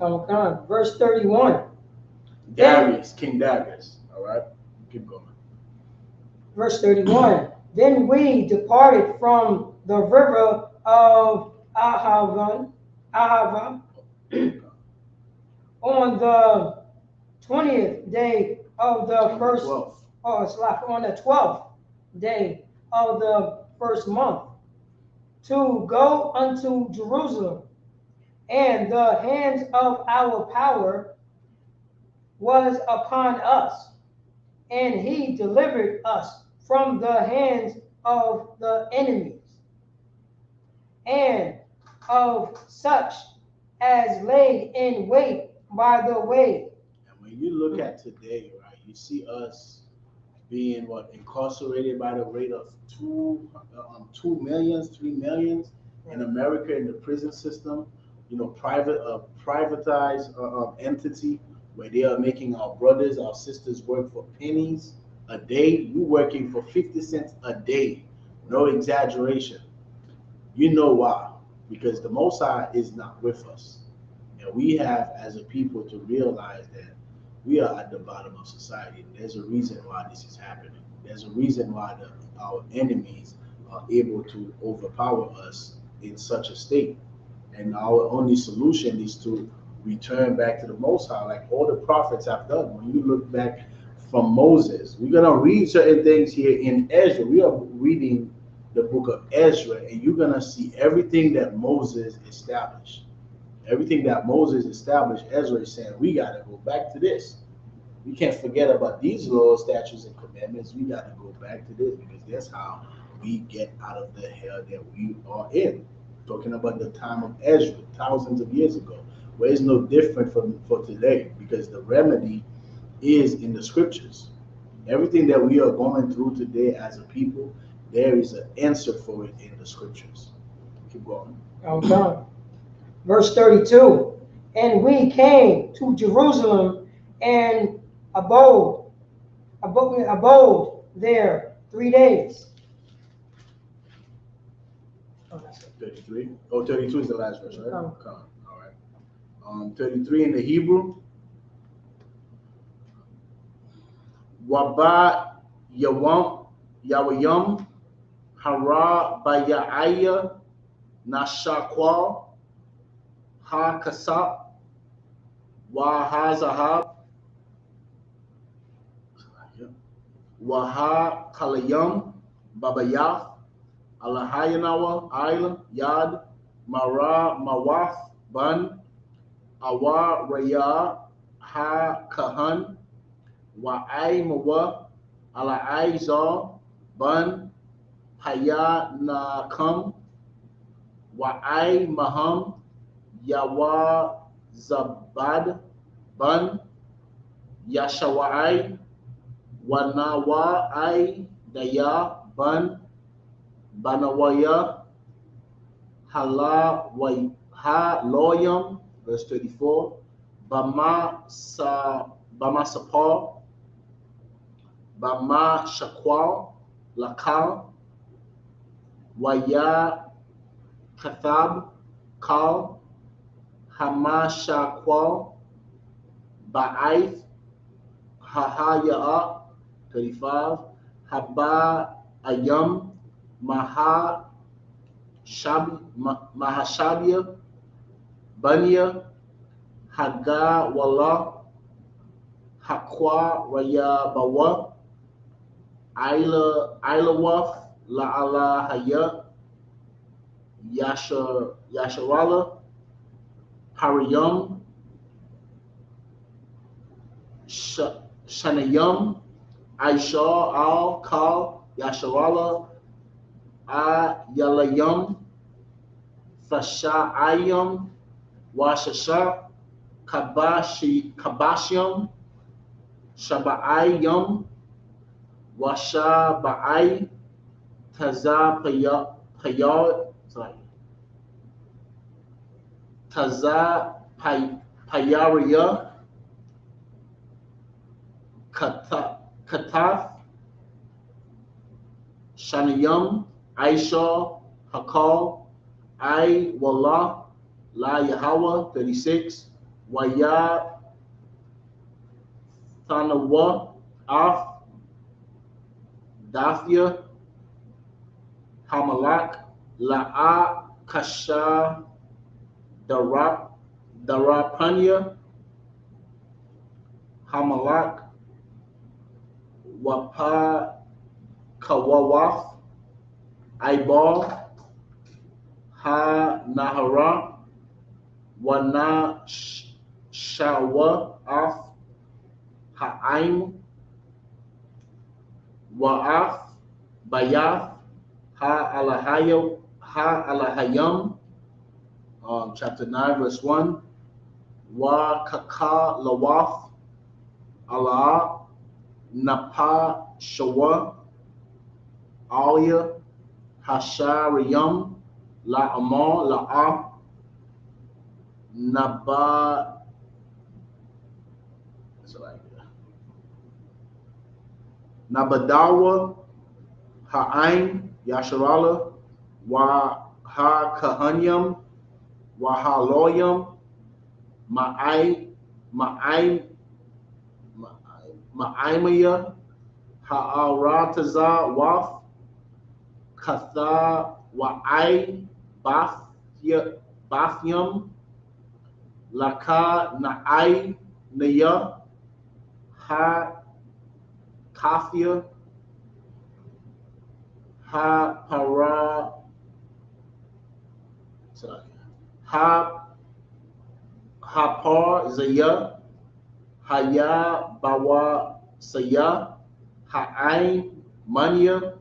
Okay. Verse 31. Darius, King Darius. All right, keep going. Verse 31. Then we departed from the river of Ahava on the 20th day of the first, 12. on the 12th day of the first month, to go unto Jerusalem, and the hands of our power was upon us, and he delivered us from the hands of the enemies, and of such as lay in wait by the way. And when you look at today, right, you see us being incarcerated by the rate of 2 millions, 3 millions in America in the prison system. Privatized entity where they are making our brothers, our sisters work for pennies a day. You working for 50 cents a day, no exaggeration. You know why? Because the Most High is not with us, and we have, as a people, to realize that we are at the bottom of society. And there's a reason why this is happening. There's a reason why our enemies are able to overpower us in such a state. And our only solution is to return back to the Most High, like all the prophets have done. When you look back from Moses, we're gonna read certain things here in Ezra. We are reading the book of Ezra, and you're gonna see everything that Moses established. Everything that Moses established, Ezra is saying, we got to go back to this. We can't forget about these laws, statutes, and commandments. We got to go back to this, because that's how we get out of the hell that we are in. Talking about the time of Ezra, thousands of years ago, where it's no different for today, because the remedy is in the scriptures. Everything that we are going through today as a people, there is an answer for it in the scriptures. Keep going. Okay. Verse 32, and we came to Jerusalem and abode there 3 days. Oh, that's it. 33. Oh, 32 is the last verse, right? Come. All right. 33 in the Hebrew. Waba Yawayam Hara Bayaya Nashakwa Ha Kasap Wahazahab Waha Kalayam Babayah Alahayanawa Isla Yad Mara Mawaf Ban Awa Raya Ha Kahan Wa'ai Mawa Ala'ai Zar Ban Haya Nakam Wa'ai Maham Yawa Zabad Ban Yashawai Wanawai Daya Ban Banawaya Hala Loyam, verse 34, Bama Sapar, Bama Shakwal, Lakal, Waya Kathab, Kal, Hamashakwal, Ba'aith, Hahaya, 35, Haba Ayam, Mahashabia, Banya, Haga Wala, Hakwa Raya Bawa, Ilawaf, La'ala Haya, Yasharala, Hariyam, Shanayam, Aisha Al Kal, Yasharala, Yalayam, Thashayam, Washasha, Kabashyam, Shaba'ayam, Washaba'ay, sorry, Payariya, Katath, Shanayam, Aisha, Hakal, Wallah, La Yahweh, 36, Waya, Thanawa, Af, Dathia, Hamalak, La'a, Kasha, Darapanya, Hamalak, Wapa, Kawawath, Ibal, Ha Nahara, Wana Shawa Af, Ha'aim, Wa'af, Bayath, Ha Alahayam, chapter 9, verse 1, Wa Kaka Lawath, Allah, Napa Shawa, Alia, Hashariyam, La Amal, La'a, Naba, Nabadawa, Ha'ain, Yasharala, Wa Ha Kahanyam, Wa Ha Loyam, Ma'aimaya, Ha'arataza Waf, Katha Wa'ai, Bathyam, Laka Na'ai, Naya, Ha Kafia, Ha Para, Hapar Zaya, Haya Bawa Saya, Ha'ai Mania,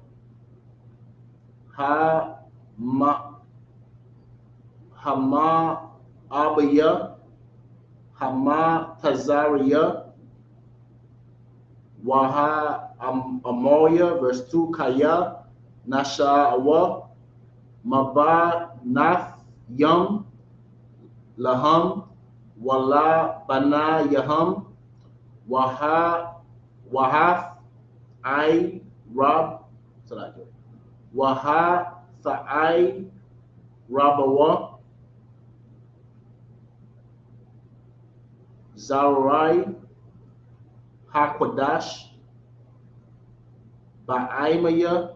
Hama Abaya, Hama Tazariya, Waha Amoya, verse 2, Kaya, Nasha'awa, Maba Nath Yum, Laham, Wala Bana Yaham, Wahaf, I Rab, Waha Tha'ai Rabawa, Zarai, Hakwadash, Ba'aimaya,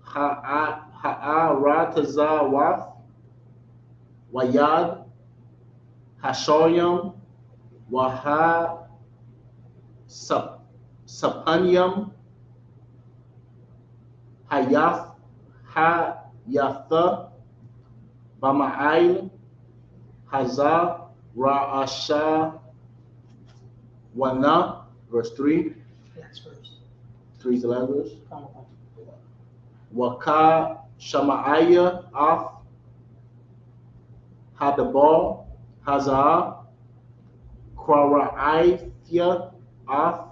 Ha'aratazawaf, Wayad, Hashoyam, Waha Sapanyam, Hayatha, Bama'ail, Hazar, Ra'asha, Wana, verse 3. Next verse. 3 is the last verse. Come on. Waka Shama'aya, Af, Hadabal, Hazar, Kwara'aithia, Af,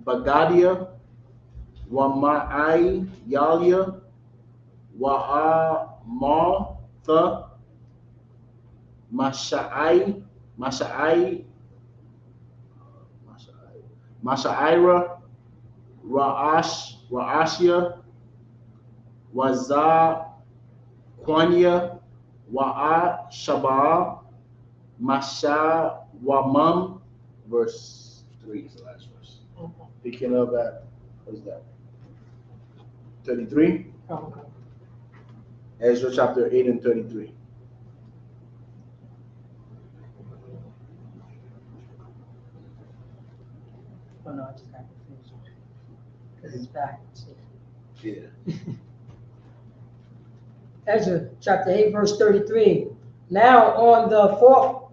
Bagadia, Wama'ai Yalia, Wa'amartha, Masha'ira, Ra'ashia, Waza Kwanya, Wa'a Shabah, Masha Wamam, verse 3 is the last verse. Okay. Picking up at, what is that? 33? Okay. Ezra chapter 8 and 33. Oh no, I just got confused. Because it's back. Yeah. Ezra chapter 8, verse 33. Now on the fourth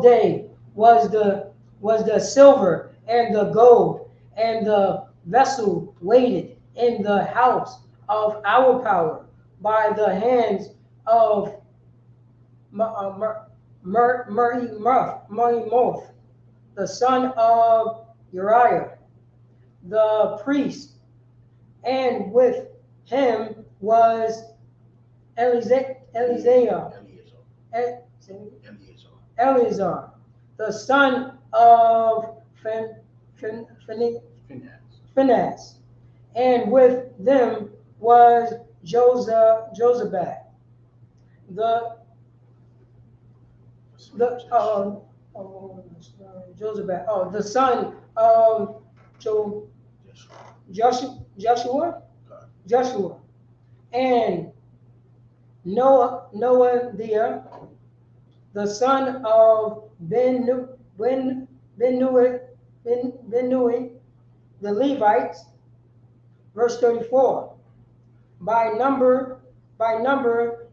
day was the silver and the gold and the vessel waited in the house of our power by the hands of Merimoth, the son of Uriah, the priest, and with him was Eleazar, the son of Phinehas, and with them was Josabad, the the son of Joshua, and Noadiah, the son of Benui, the Levites. Verse 34. By number,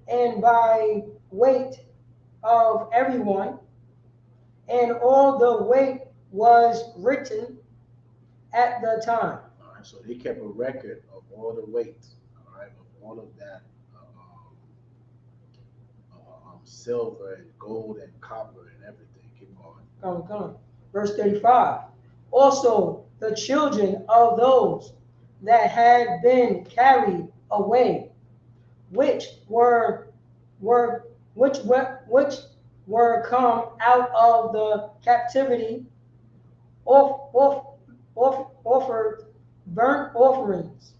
and by weight of everyone, and all the weight was written at the time. All right, so they kept a record of all the weight, all right, of all of that silver and gold and copper and everything. Keep going. Come. Verse 35. Also, the children of those that had been carried away, which were come out of the captivity, offered burnt offerings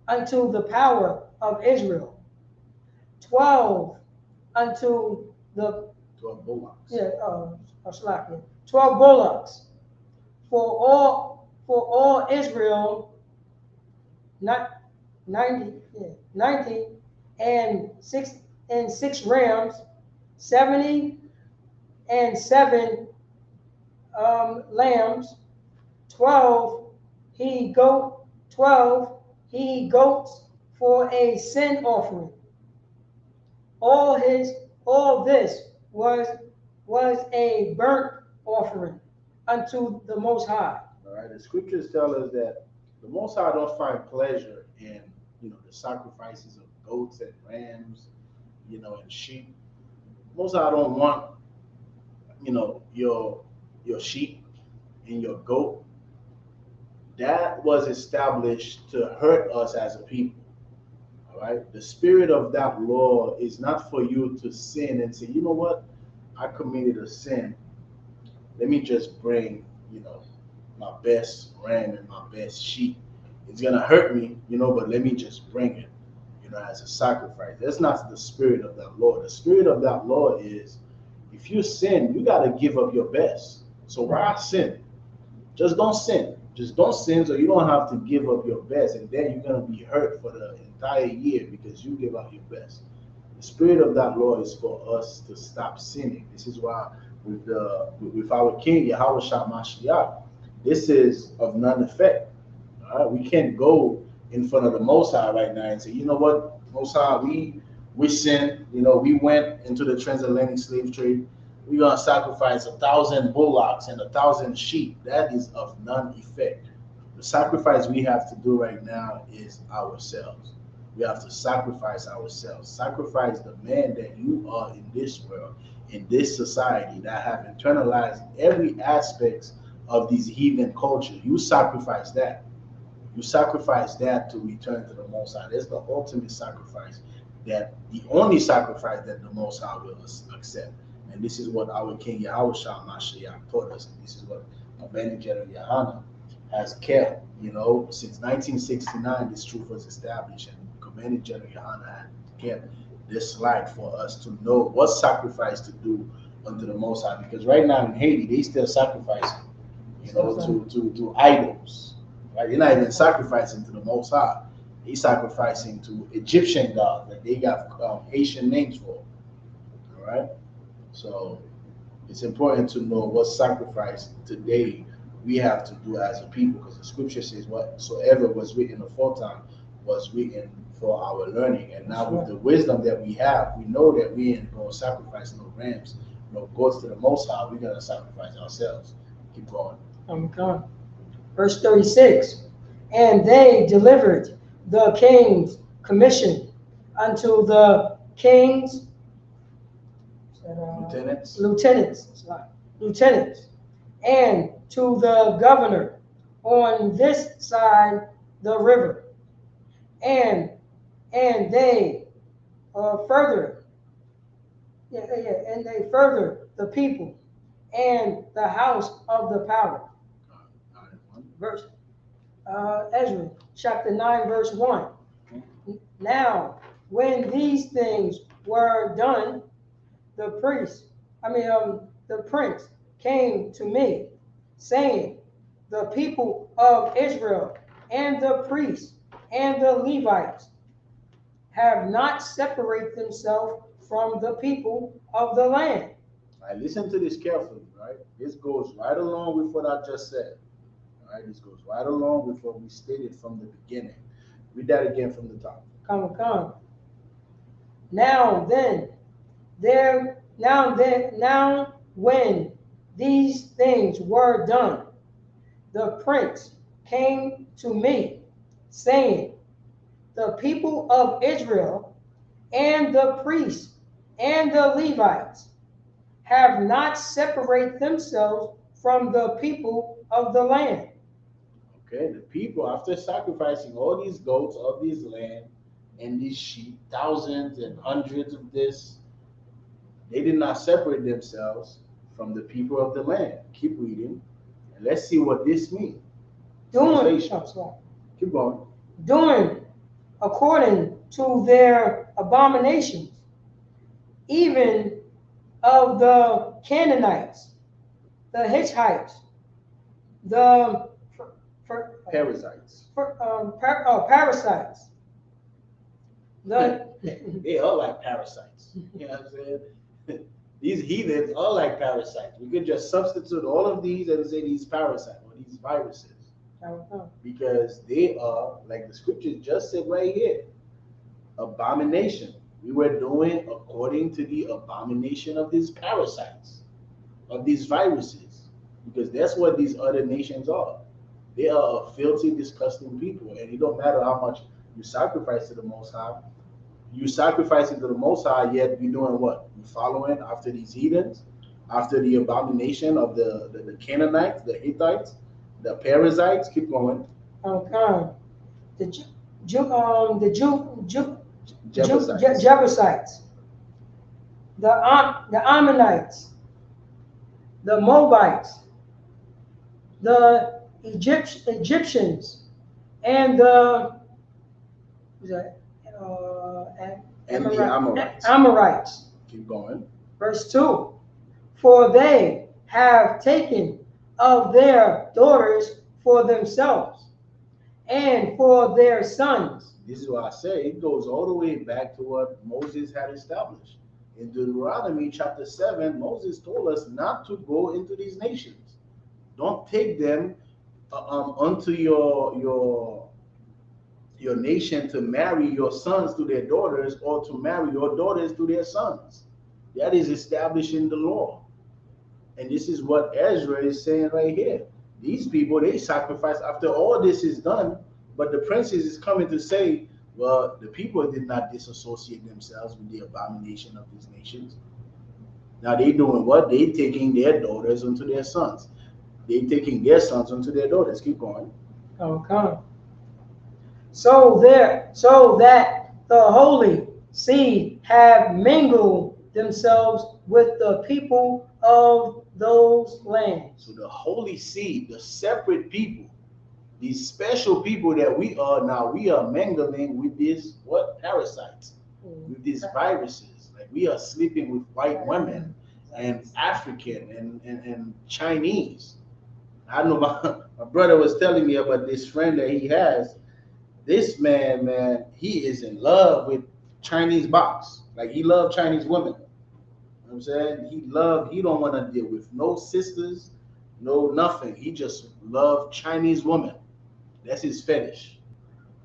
unto the power of Israel. 12 unto the 12 bullocks. 12 bullocks for all Israel, 90 and six rams, 77 lambs, 12 he goats for a sin offering. All this was a burnt offering unto the Most High. All right, the scriptures tell us that the Most High don't find pleasure in, the sacrifices of goats and rams, and sheep. Most High don't want, your sheep and your goat. That was established to hurt us as a people. All right, the spirit of that law is not for you to sin and say, you know what, I committed a sin. Let me just bring, my best ram and my best sheep. It's gonna hurt me, but let me just bring it, as a sacrifice. That's not the spirit of that law. The spirit of that law is, if you sin, you gotta give up your best. So why sin? Just don't sin. Just don't sin, so you don't have to give up your best, and then you're gonna be hurt for the entire year because you give up your best. The spirit of that law is for us to stop sinning. This is why with our King Yahweh Shah Mashiach, this is of none effect. All right, we can't go in front of the Most High right now and say, you know what, Most High, we sinned. We went into the transatlantic slave trade. We're gonna sacrifice 1,000 bullocks and 1,000 sheep. That is of none effect. The sacrifice we have to do right now is ourselves. We have to sacrifice ourselves. Sacrifice the man that you are in this world, in this society that have internalized every aspect of these heathen culture. You sacrifice that. You sacrifice that to return to the Most High. That's the ultimate sacrifice, the only sacrifice that the Most High will accept. And this is what our King Yahweh Shah Mashiach taught us. And this is what Abeni General Yahana has kept. Since 1969, this truth was established, and Abeni General Yahana had kept this light for us to know what sacrifice to do unto the Most High. Because right now in Haiti, they still sacrificing, to idols. Right? They're not even sacrificing to the Most High. They sacrificing to Egyptian gods that they got Haitian names for. All right. So it's important to know what sacrifice today we have to do as a people, because the scripture says whatsoever was written aforetime was written for our learning. And now with the wisdom that we have, we know that we ain't going to sacrifice no rams, no goats to the Most High. We're going to sacrifice ourselves. Keep going. I'm coming. Verse 36. And they delivered the king's commission unto the king's Lieutenants. lieutenants, and to the governor on this side the river, and they further, and they further the people and the house of the power. Verse Ezra chapter 9 verse 1. Now when these things were done, the prince came to me, saying, the people of Israel and the priests and the Levites have not separated themselves from the people of the land. All right, listen to this carefully, right? This goes right along with what I just said. All right, this goes right along with what we stated from the beginning. Read that again from the top. Come. Now when these things were done, the prince came to me, saying, the people of Israel and the priests and the Levites have not separated themselves from the people of the land. Okay, the people, after sacrificing all these goats of this land and these sheep, thousands and hundreds of this, they did not separate themselves from the people of the land. Keep reading, and let's see what this means. Keep going. Doing according to their abominations, even of the Canaanites, the Hittites, the Parasites. Parasites. They are like parasites. You know what I'm saying? These heathens are like parasites. We could just substitute all of these and say these parasites or these viruses. Because they are, like the scriptures just said right here, abomination. We were doing according to the abomination of these parasites, of these viruses, because that's what these other nations are. They are a filthy, disgusting people, and it don't matter how much you sacrifice to the Most High. You sacrificing to the Most High, yet you're doing what? You're following after these heathens, after the abomination of the Canaanites, the Hittites, the Perizzites. Keep going. Okay. The Jebusites. the Ammonites, the Moabites, the Egyptians, and the Amorites. Keep going. Verse 2. For they have taken of their daughters for themselves and for their sons. This is what I say. It goes all the way back to what Moses had established. In Deuteronomy chapter 7, Moses told us not to go into these nations. Don't take them unto your nation to marry your sons to their daughters, or to marry your daughters to their sons. That is established in the law. And this is what Ezra is saying right here. These people, they sacrifice after all this is done, but the princess is coming to say, well, the people did not disassociate themselves with the abomination of these nations. Now they doing what? They taking their daughters unto their sons. They taking their sons unto their daughters. Keep going. Okay. So that the holy seed have mingled themselves with the people of those lands. So the holy seed, the separate people, these special people that we are now, we are mingling with these what? Parasites, with these viruses. Like we are sleeping with white women and African and Chinese. I know my brother was telling me about this friend that he has. This man, he is in love with Chinese box. Like he loved Chinese women. You know what I'm saying? He don't want to deal with no sisters, no nothing. He just loved Chinese women. That's his fetish.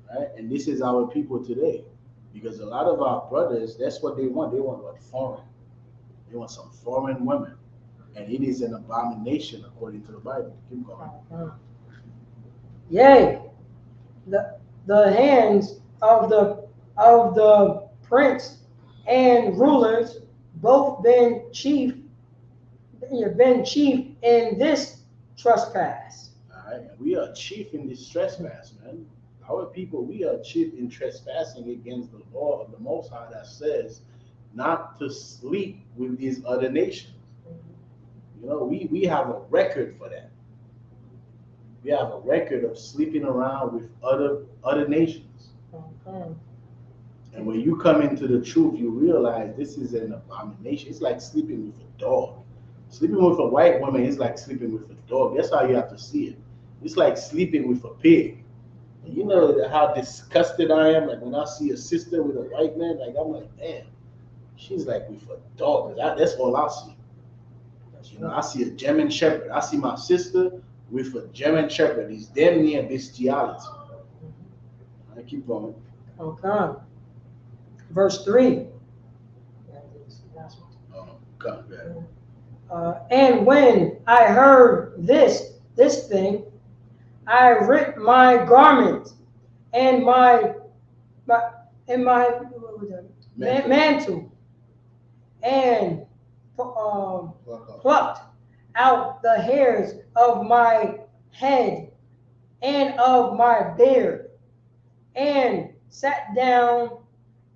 Right? And this is our people today. Because a lot of our brothers, that's what they want. They want what? Foreign. They want some foreign women. And it is an abomination according to the Bible. Keep going. Yea, the hands of the prince and rulers, both been chief in this trespass. All right, and we are chief in this trespass, man. Our people, we are chief in trespassing against the law of the Most High that says not to sleep with these other nations. You know, we have a record for that. We have a record of sleeping around with other nations. Okay. And when you come into the truth, you realize this is an abomination. It's like sleeping with a dog. Sleeping with a white woman is like sleeping with a dog. That's how you have to see it. It's like sleeping with a pig. And you know how disgusted I am. Like when I see a sister with a white man, like I'm like, damn, she's like with a dog. That's all I see. You know, I see a German Shepherd. I see my sister with a German Shepherd. He's damn near bestiality. I keep going. Okay. Verse 3. Come back. And when I heard this thing, I ripped my garment and my mantle and plucked out the hairs of my head and of my beard and sat down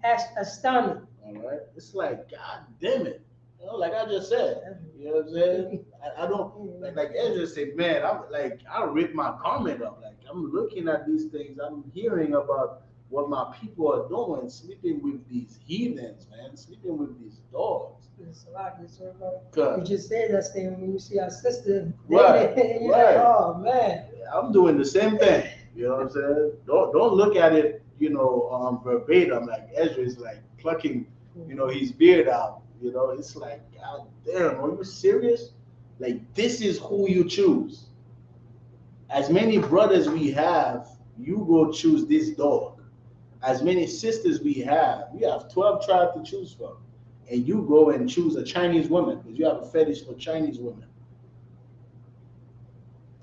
as astonished. All right. It's like, God damn it. You know, like I just said, you know what I'm saying? I don't like Ezra said, man, I ripped my garment up. Like I'm looking at these things, I'm hearing about what my people are doing, sleeping with these heathens, man, sleeping with these dogs. It's a lot. You just said that thing when you see our sister. Right. You're Right. like, oh man. I'm doing the same thing. You know what I'm saying? Don't look at it, you know, verbatim. Like Ezra is like plucking, you know, his beard out. You know, it's like, God damn, are you serious? Like, this is who you choose. As many brothers we have, you go choose this dog. As many sisters we have 12 tribes to choose from. And you go and choose a Chinese woman because you have a fetish for Chinese women.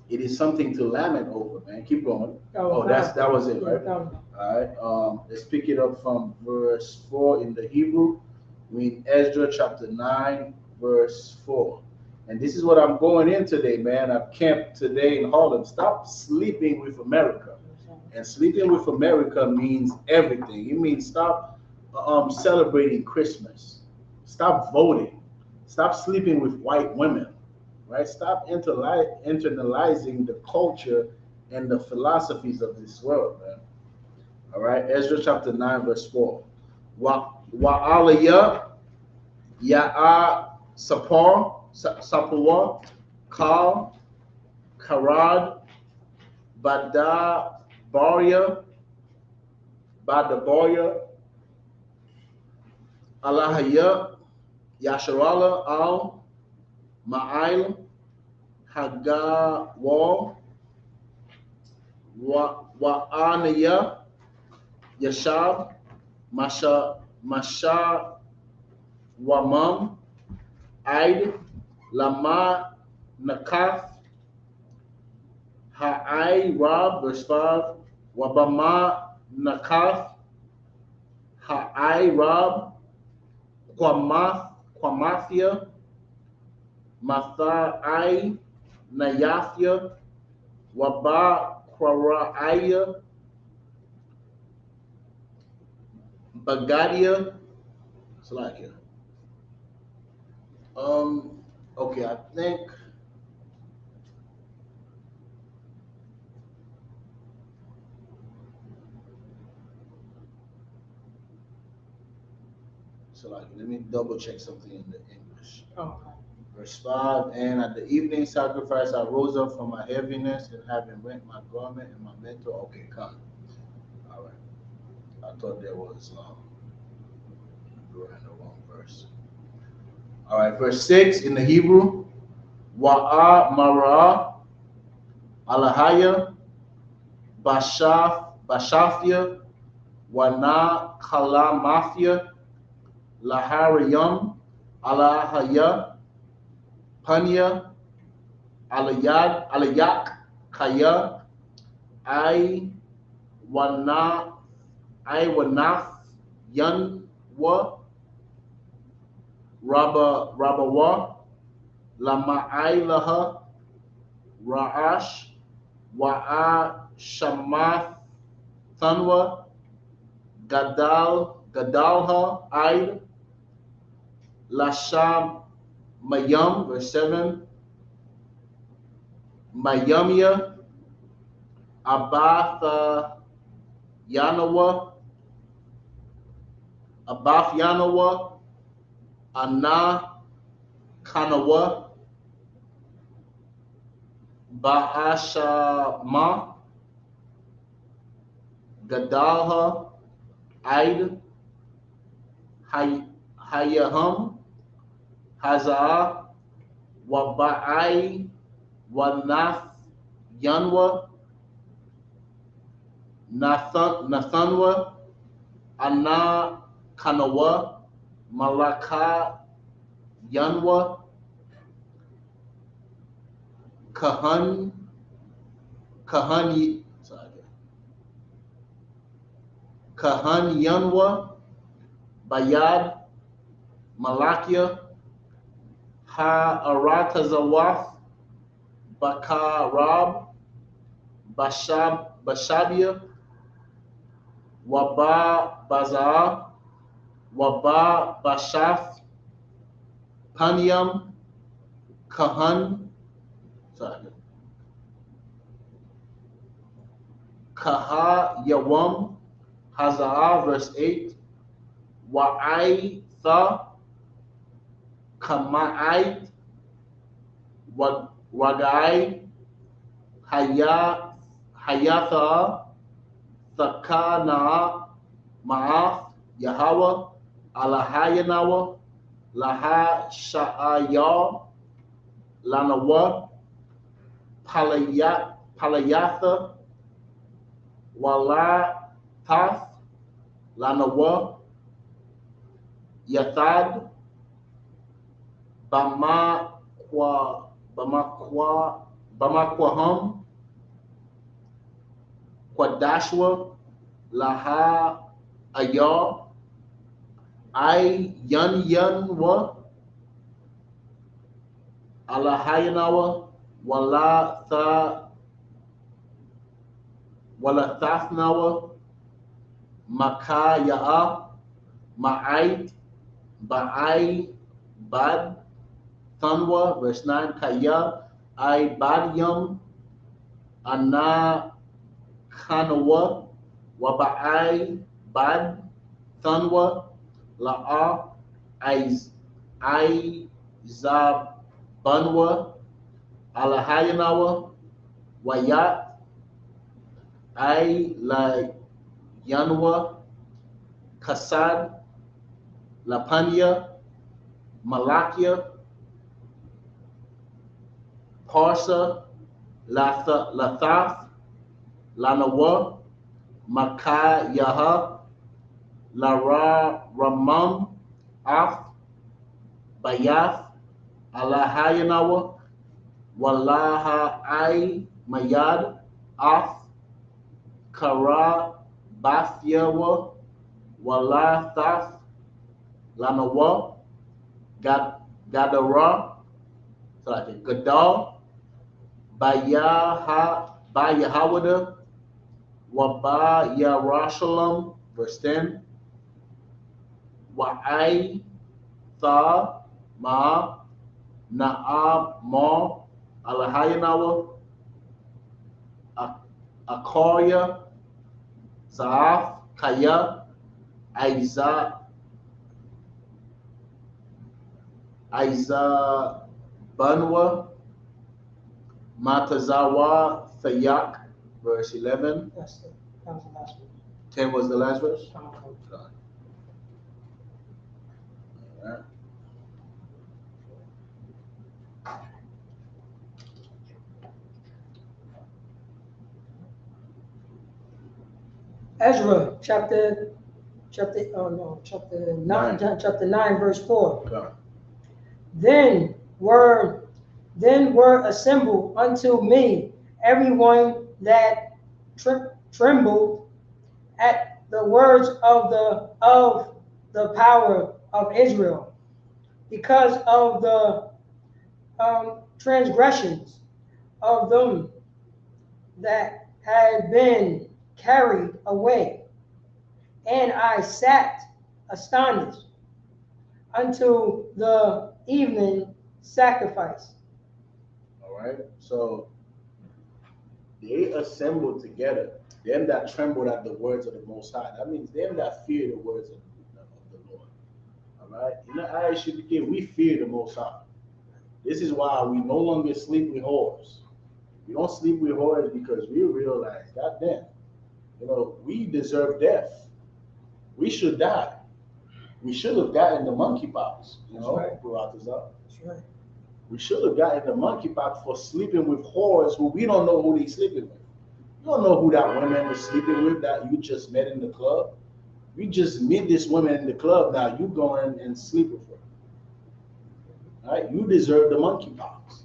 It is something to lament over, man. Keep going. That was it, right? All right. Let's pick it up from verse 4 in the Hebrew. We in Ezra chapter 9, verse 4. And this is what I'm going in today, man. I've camped today in Harlem. Stop sleeping with America. And sleeping with America means everything. It means stop celebrating Christmas. Stop voting. Stop sleeping with white women. Right? Stop internalizing the culture and the philosophies of this world, man. All right, Ezra chapter 9, verse 4. Wa'alaya ya'a sapor kal karad badabarya alahaya yasharala al ma'il hagawa wa'anaya yashab masha wamam aid lama nakath ha'ai rab, verse 5, wabama nakath ha'ai rab kwamathia mathai nayathia waba kwaraaya bagadia Salakia. Okay, I think Salakia. Let me double check something in the English. Okay. Verse 5, and at the evening sacrifice I rose up from my heaviness and having rent my garment and my mantle. Okay, come. All right. I thought there was we were in the wrong verse. All right, verse 6 in the Hebrew. Wa'a mara alahaya bashafia wana kalamafia lahariyam alahaya panya alayak kaya I Wana Wanath Yan Wa Rabawa Lama Laha Ra'ash Wa'a Shamath Thanwa Gadalha Aid Lasham Mayam, verse 7, Mayamia Abath Yanawa Ana Kanawa Ba'ashama Gadalha Aid Hayaham Hazah Waba'ai Wanath Yanwa Nathanwa Ana Kanawa Malaka Yanwa Kahan Yanwa Bayad Malakia Ha'aratazawath Bakarab Bashabia Waba Bazar Waba Bashath Paniam Kahan Kaha Yawam Hazaa, verse 8, Wa'ai Tha Kama'ait Wagai Hayatha Thakana Ma'ath Yahweh Alahayanawa Laha Sha'aya Lanawa Palayatha Wala Tath Lanawa Yathad Bamakwaham Kwadashwa Laha Ayah I Yanwa Alahayanawa Wala Thafnawa Makaya'a Ma'ait Ba'ai Bad Thanwa, verse 9, Kaya I Badyam Ana Kanawa Waba'ai Bad Thanwa La'a Zabanwa Alahayanawa Wayat I La Yanwa Kasad Lapania Malakia Parsa Lathath Lanawa Makayaha Lara Ramam Af Bayath Alahayanawa Wallaha I Mayad Af Kara Bathyawa Wallathaf Lanawa Gadara Gadal Bayahawada Waba Yarashalam, verse 10, Wa'ai Tha Ma Na'ab Ma Alahayanawa Akoya Zaaf Kaya Aiza Banwa Matazawa Thayak, verse 11. That was the last one. 10 was the last verse? All right. Ezra chapter 9, chapter 9, verse 4. Okay. Then were assembled unto me everyone that trembled at the words of the power of Israel, because of the transgressions of them that had been carried away. And I sat astonished until the evening sacrifice. All right. So they assembled together, them that trembled at the words of the Most High. That means them that fear the words of the Lord. All right. In the Isupk, we fear the Most High. This is why we no longer sleep with whores. We don't sleep with whores because we realize, God damn, we deserve death. We should die. We should have gotten the monkeypox, right. Baratazar. That's right. We should have gotten the monkeypox for sleeping with whores who we don't know who they sleeping with. You don't know who that woman was sleeping with that you just met in the club. You just meet this woman in the club, now you go in and sleep with her. All right? You deserve the monkeypox.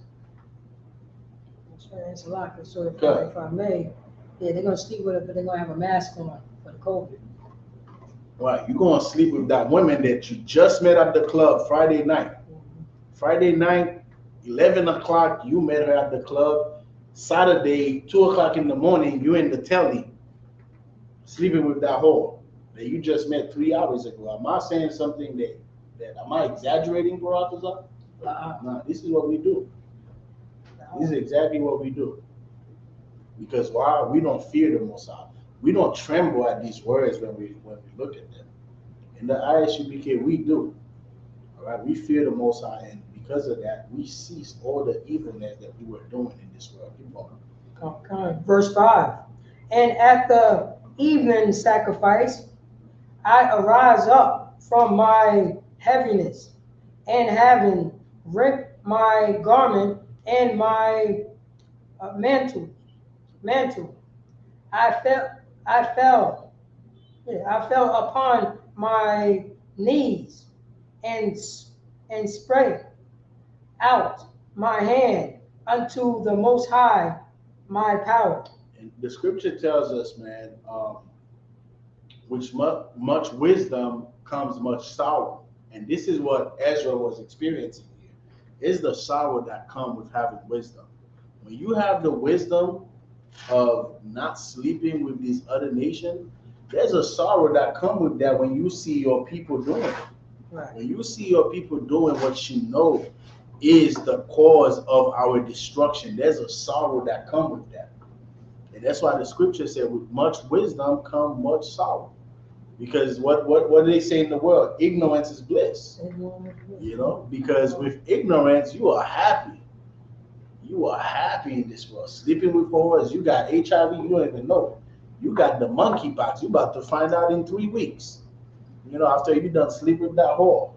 That's right. It's a lot. So if I may, yeah, they're gonna sleep with her, but they're gonna have a mask on for the COVID. Right, you're gonna sleep with that woman that you just met at the club Friday night. Friday night, 11 o'clock, you met her at the club. Saturday, 2 o'clock in the morning, you're in the telly, sleeping with that whore that you just met 3 hours ago. Am I saying something that am I exaggerating, Baratazar? No, this is what we do. This is exactly what we do. Because why? We don't fear the Most High. We don't tremble at these words when we look at them. In the Isupk, we do. All right, we fear the Most High, and because of that, we cease all the evilness that we were doing in this world. Keep on. Okay. Verse 5. And at the evening sacrifice, I arise up from my heaviness, and having rent my garment and my mantle, I fell upon my knees and spread out my hand unto the Most High, my power. And the scripture tells us, man, which much wisdom comes much sorrow. And this is what Ezra was experiencing here. Is the sorrow that comes with having wisdom. When you have the wisdom of not sleeping with these other nations, there's a sorrow that comes with that when you see your people doing it. Right. When you see your people doing what you know is the cause of our destruction, there's a sorrow that comes with that. And that's why the scripture said, with much wisdom come much sorrow. Because what do they say in the world? Ignorance is bliss. Because with ignorance, you are happy. You are happy in this world. Sleeping with whores, you got HIV, you don't even know. You got the monkeypox. You about to find out in 3 weeks. After you done sleep with that whore.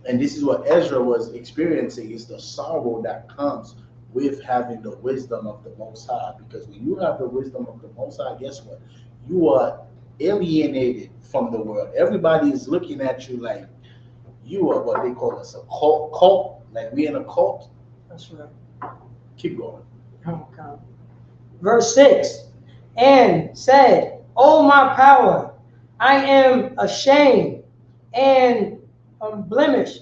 And this is what Ezra was experiencing, is the sorrow that comes with having the wisdom of the Most High. Because when you have the wisdom of the Most High, guess what? You are alienated from the world. Everybody is looking at you like you are what they call us, a cult. Like we in a cult. That's right. Keep going. Okay. Verse 6. And said, O my power, I am ashamed and blush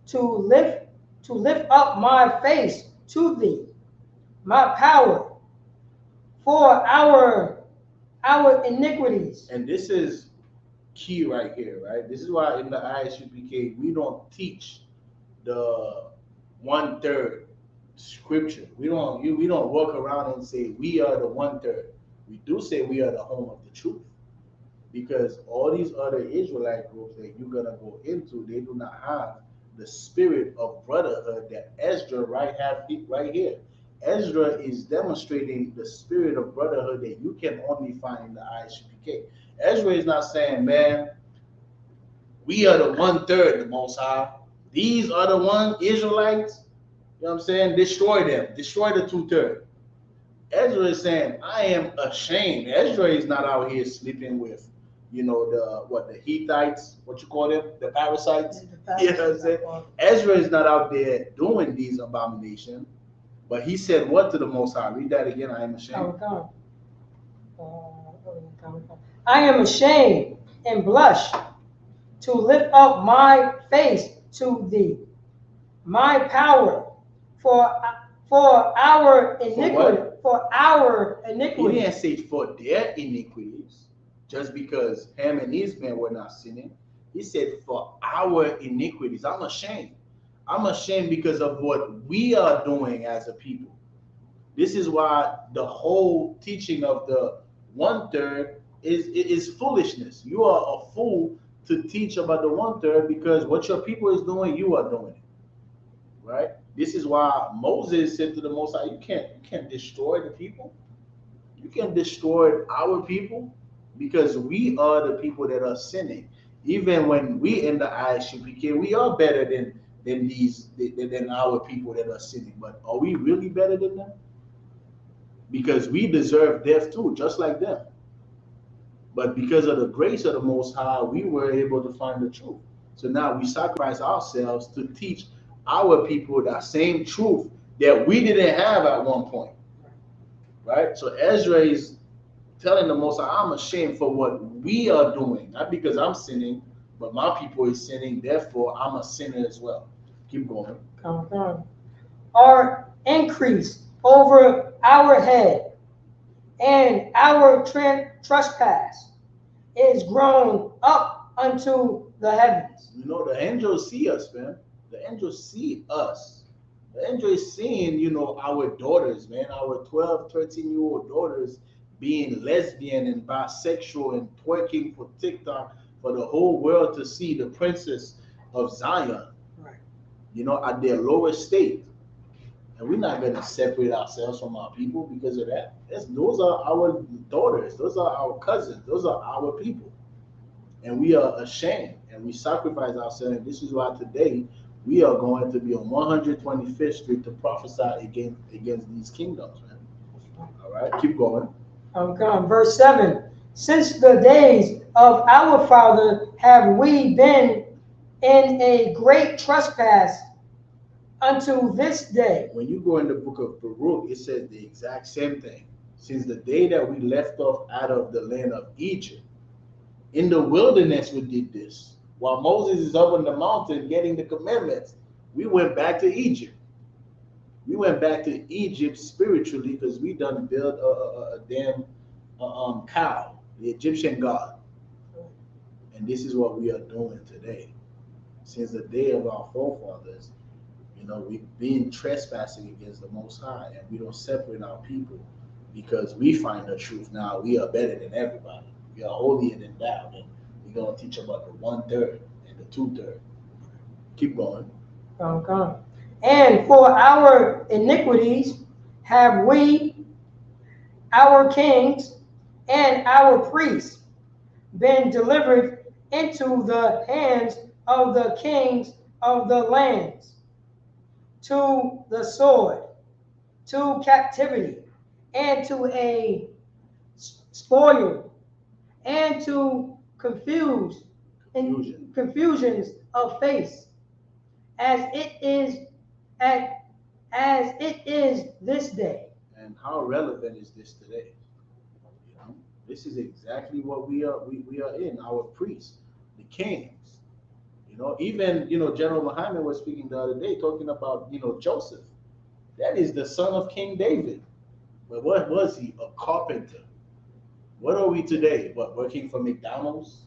to lift up my face to thee, my power, for our iniquities. And this is key right here, right? This is why in the Isupk we don't teach the 1/3 scripture. We don't walk around and say we are the 1/3. We do say we are the home of the truth, because all these other Israelite groups that you're gonna go into, they do not have the spirit of brotherhood that Ezra right here. Ezra is demonstrating the spirit of brotherhood that you can only find in the Isupk. Ezra is not saying, man, we are the 1/3, the Most High. These are the one Israelites. You know what I'm saying? Destroy them. Destroy the 2/3. Ezra is saying, I am ashamed. Ezra is not out here sleeping with, the Hittites, what you call them? The parasites. You know what I'm saying? Ezra is not out there doing these abominations. But he said what to the Most High? Read that again. I am ashamed. I am ashamed and blush to lift up my face to thee, my power, for our iniquity, for our He iniquity. didn't say for their iniquities, just because Ham and his men were not sinning. He said for our iniquities. I'm ashamed. I'm ashamed because of what we are doing as a people. This is why the whole teaching of the 1/3 is foolishness. You are a fool to teach about the 1/3 because what your people is doing, you are doing it. Right? This is why Moses said to the Most High, you can't destroy the people. You can destroy our people because we are the people that are sinning. Even when we in the Isupk, we are better than our people that are sinning. But are we really better than them? Because we deserve death too, just like them. But because of the grace of the Most High, we were able to find the truth. So now we sacrifice ourselves to teach our people that same truth that we didn't have at one point. Right? So Ezra is telling the Most High, I'm ashamed for what we are doing. Not because I'm sinning, but my people is sinning. Therefore, I'm a sinner as well. Keep going. Our increase over our head and our trespass is grown up unto the heavens. You know, the angels see us, man. The angels see us. The angel is seeing, our daughters, man, our 12, 13-year-old daughters being lesbian and bisexual and twerking for TikTok for the whole world to see the princess of Zion, right? At their lowest state. And we're not going to separate ourselves from our people because of that. Those are our daughters. Those are our cousins. Those are our people. And we are ashamed and we sacrifice ourselves. And this is why today we are going to be on 125th Street to prophesy against these kingdoms, man. All right, keep going. Verse 7. Since the days of our father have we been in a great trespass unto this day. When you go in the book of Baruch, it says the exact same thing. Since the day that we left off out of the land of Egypt, in the wilderness we did this. While Moses is up on the mountain getting the commandments, we went back to Egypt. We went back to Egypt spiritually because we done built a damn cow, the Egyptian god. And this is what we are doing today. Since the day of our forefathers, we've been trespassing against the Most High, and we don't separate our people because we find the truth now. We are better than everybody. We are holier than thou, and we're going to teach about the 1/3 and the 2/3. Keep going. And for our iniquities have we, our kings and our priests, been delivered into the hands of the kings of the lands, to the sword, to captivity, and to a spoil, and to confusions of face, as it is this day. And how relevant is this today? This is exactly what we are in. Our priests, the kings. Even General Muhammad was speaking the other day talking about Joseph. That is the son of King David. But what was he? A carpenter. What are we today? What, working for McDonald's?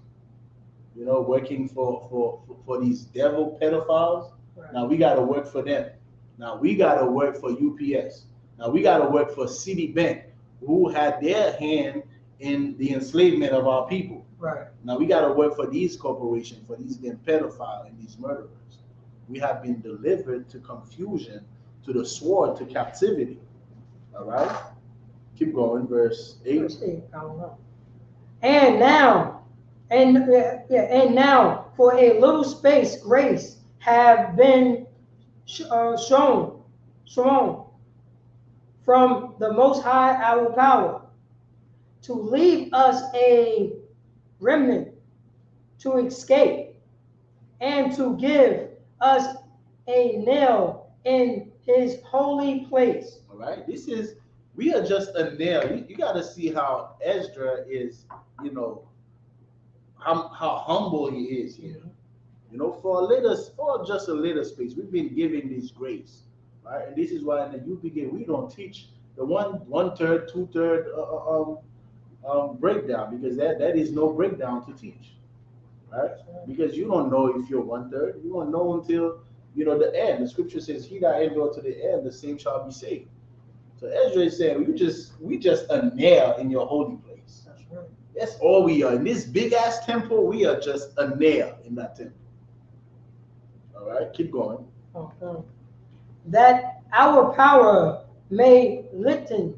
Working for these devil pedophiles? Right. Now we got to work for them. Now we got to work for UPS. Now we got to work for Citibank, who had their hand in the enslavement of our people. Right. Now we got to work for these corporations, for these pedophiles and these murderers. We have been delivered to confusion, to the sword, to captivity. All right? Keep going, verse 8. Verse 8. And now, for a little space, grace have been shown from the Most High our power, to leave us a remnant to escape, and to give us a nail in his holy place. All right. We are just a nail. You got to see how Ezra is, how humble he is here. For just a little space, we've been given this grace, right? And this is why in the UPK we don't teach the one third, two third breakdown, because that is no breakdown to teach, right? Because you don't know if you're one third. You won't know until the end. The scripture says, "He that endure to the end, the same shall be saved." So Ezra is saying, we just a nail in your holy place. That's right. That's all we are. In this big ass temple, we are just a nail in that temple. All right, keep going. Okay. That our power may lighten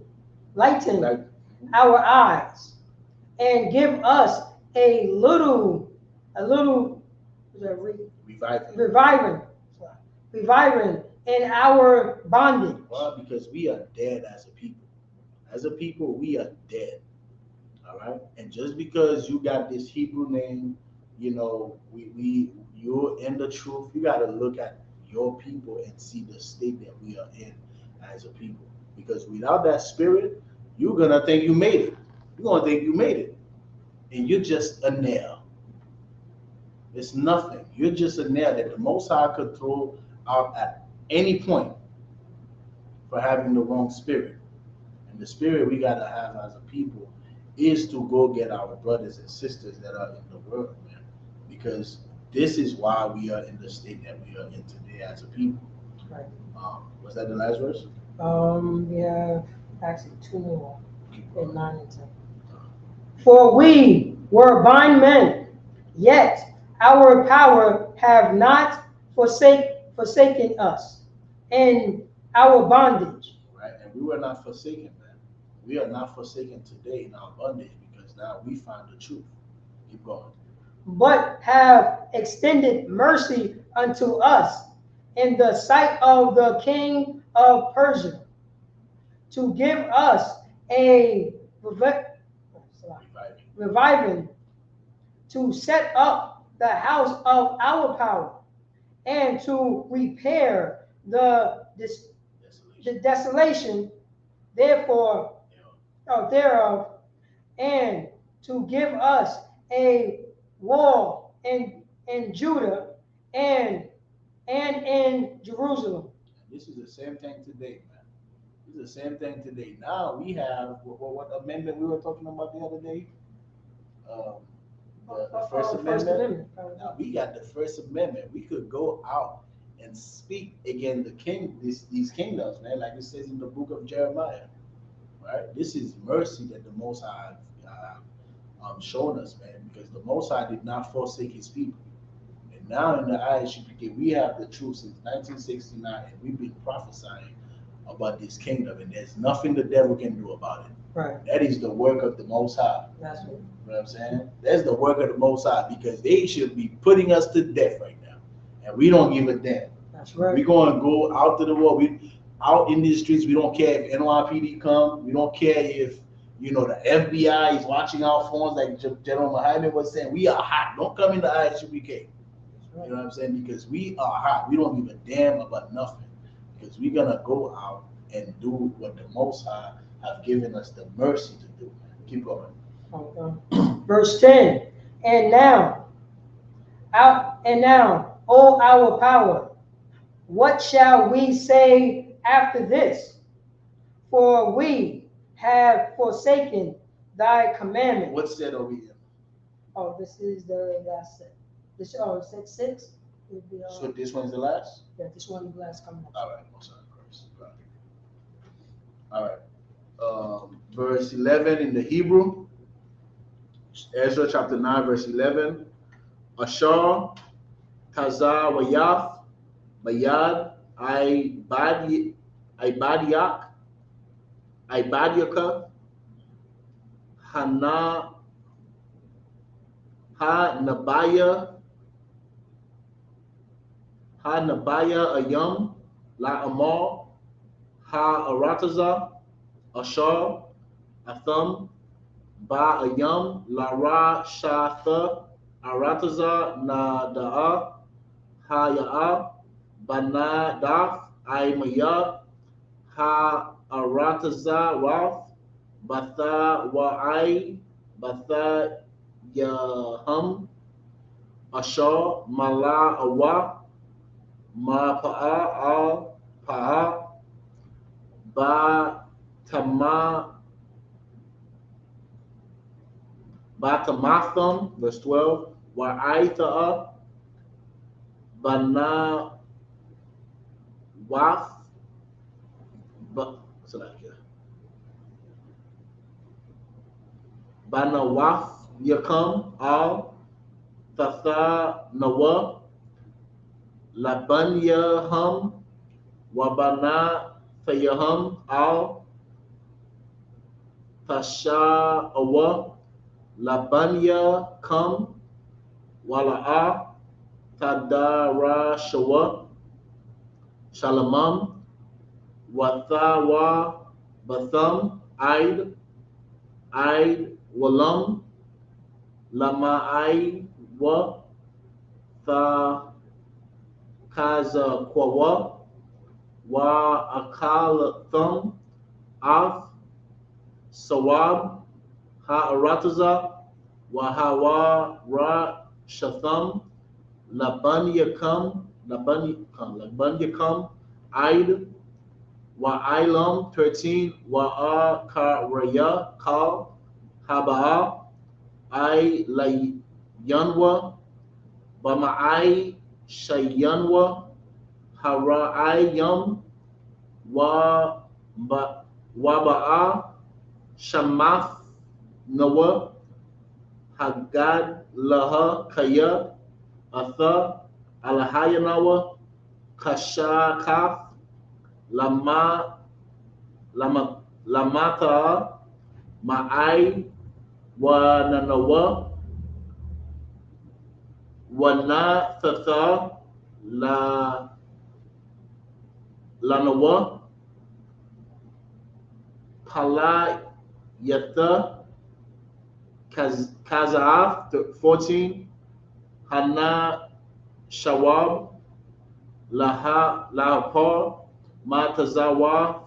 our eyes, and give us a little reviving in our bondage. Well, because we are dead as a people. As a people, we are dead. All right, and just because you got this Hebrew name, you're in the truth. You got to look at your people and see the state that we are in as a people. Because without that spirit, you're gonna think you made it. You're gonna think you made it, and you're just a nail. It's nothing. You're just a nail that the Most High could throw out at any point for having the wrong spirit. And the spirit we gotta have as a people is to go get our brothers and sisters that are in the world, man. Because this is why we are in the state that we are in today as a people. Right. Was that the last verse? We have actually two more, in 9 and 10. For we were bondmen, yet our power have not forsaken us in our bondage. Right, and we were not forsaken, man. We are not forsaken today in our bondage, because now we find the truth. Keep going. But have extended mercy unto us in the sight of the king of Persia, to give us a reviving, to set up the house of our power, and to repair the desolation thereof, and to give us a wall in Judah and in Jerusalem. This is the same thing today, man. This is the same thing today. Now we have what amendment we were talking about the other day. The First Amendment. Now we got the First Amendment. We could go out and speak against these kingdoms, man. Like it says in the book of Jeremiah, right? This is mercy that the Most High shown us, man, because the Most High did not forsake His people. And now in the Isupk, we have the truth since 1969, and we've been prophesying about this kingdom, and there's nothing the devil can do about it. Right. That is the work of the Most High. That's right. You know what I'm saying? That's the work of the Most High, because they should be putting us to death right now, and we don't give a damn. That's right. We're going to go out to the world. We out in these streets. We don't care if NYPD come. We don't care if the FBI is watching our phones, like General Muhammad was saying. We are hot. Don't come in the Isupk. You know what I'm saying? Because we are hot. We don't give a damn about nothing, because we're gonna go out and do what the Most High have given us the mercy to do. Keep going. Okay. Verse 10. And now, O our power, what shall we say after this? For we have forsaken thy commandment. What set are we in? Oh, this is the last set. It's set 6. So this one's the last? Yeah, this one is the last coming up. All right. All right. Verse 11 in the Hebrew. Ezra chapter 9, verse 11. Ashar, Tazar, Wayath, Bayad, Ibadiaka, Nabaya Ayam, La Amal, Arataza, Ashar, Atham, Ba Ayam, La Ra Shatha, Arataza, Nada'a, Ya'a, Banadath, Maya Ha Arataza Ralph Batha Wa'ai Batha Yaham Ashar Mala Awa Ma Pa'a Al Pa'a Ba Tama Batamatham, verse 12, Wa'aitha'a Bana Waf Bana Waf Yakam Al Thatha Nawa Labanyaham Wabana Thayaham Al Tasha Awa Labanya Kam Wala'a Tadara Shawa Shalamam Wathawa Batham Aid Walam Lama Wa Tha Kaza Kwawa Wa Akal Thum Af Sawab Ha'arataza Wahawa Ra Shatham Labanyakam Aid Wa'ilam 13 Wa'akaraya Kal Haba'a I Layanwa Bama'ai Shayanwa Hara'ayam Waba'a Shamath Nawa Hagad Laha Kaya Atha Alahayanawa Kashakaf Lamata Ma'ai Wananawa Wana Thatha Lanawa Pala Yatha Kazaaf 14 Hana Shawab Lahapar Matazawa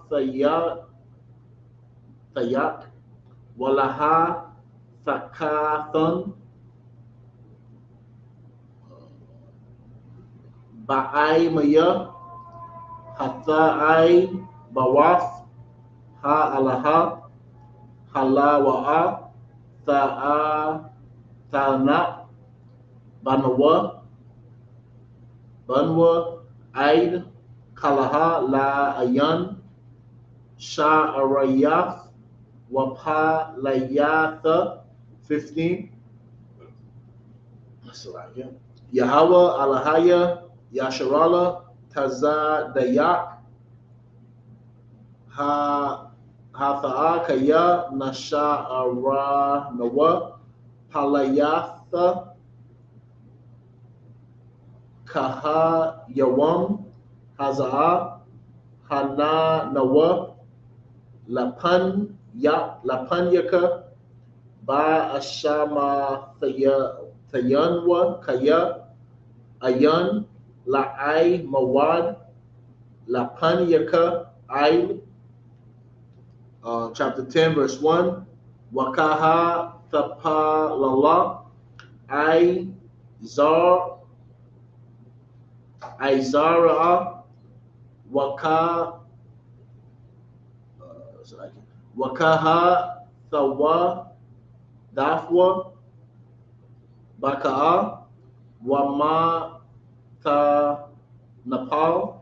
Thayak Walaha Thakathon Ba'ai Maya Hatha'ai Bawaf Ha'alaha Halawa'a Ta'na Banwa Aid Kalaha La Ayan Sha'arayaf Wapa Layatha 15 Yahweh Alahaya Yasharala Taza Dayak Hatha'a Kaya Nasha Ara Nawa Palayatha Kaha Yawam Haza'a Hana Nawa Lapanyaka Ba Ashama Thayanwa Kaya Ayan La'ai Mawad Lapanyaka Ail chapter 10 verse 1 Wakaha Thapalala Izara Wakaha Thawa Dafwa Baka'a Wama Ta Nepal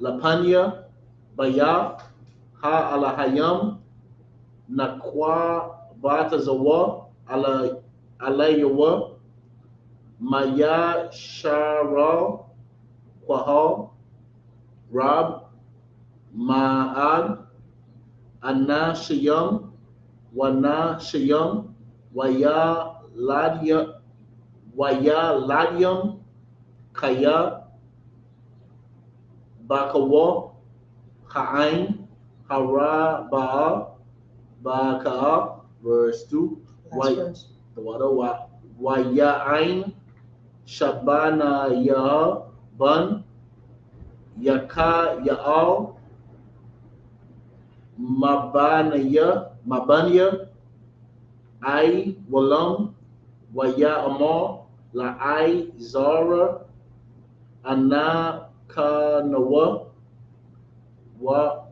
Lapanya Baya Ha Alahayam Nakwa Batazawa Alayawa Maya Shara Kwahal Rab Ma'ad Anna Shayam Wana Shayam Waya Ladyam Kaya Bakawa Ha'ain Hara Baka'a verse 2 the water Waya'ain Shabana Ya Ban Yaka Yaal, Mabanya, I Walam, Waya Amar, La I Zara, Anakanawa, Wa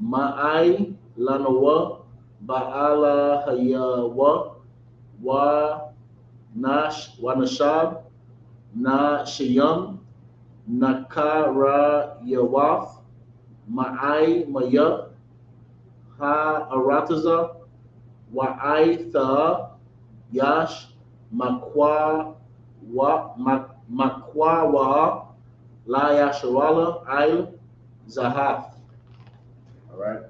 Ma'ai Lanawa, Ba'ala Hayawa, Wa Nash Wanashab, Na Shayam, Nakara Yawath, Ma'ai Maya, Ha Arataza, Wa'ai Tha, Yash, Makwa Wa, La Yasharala, Ail, Zahath. All right.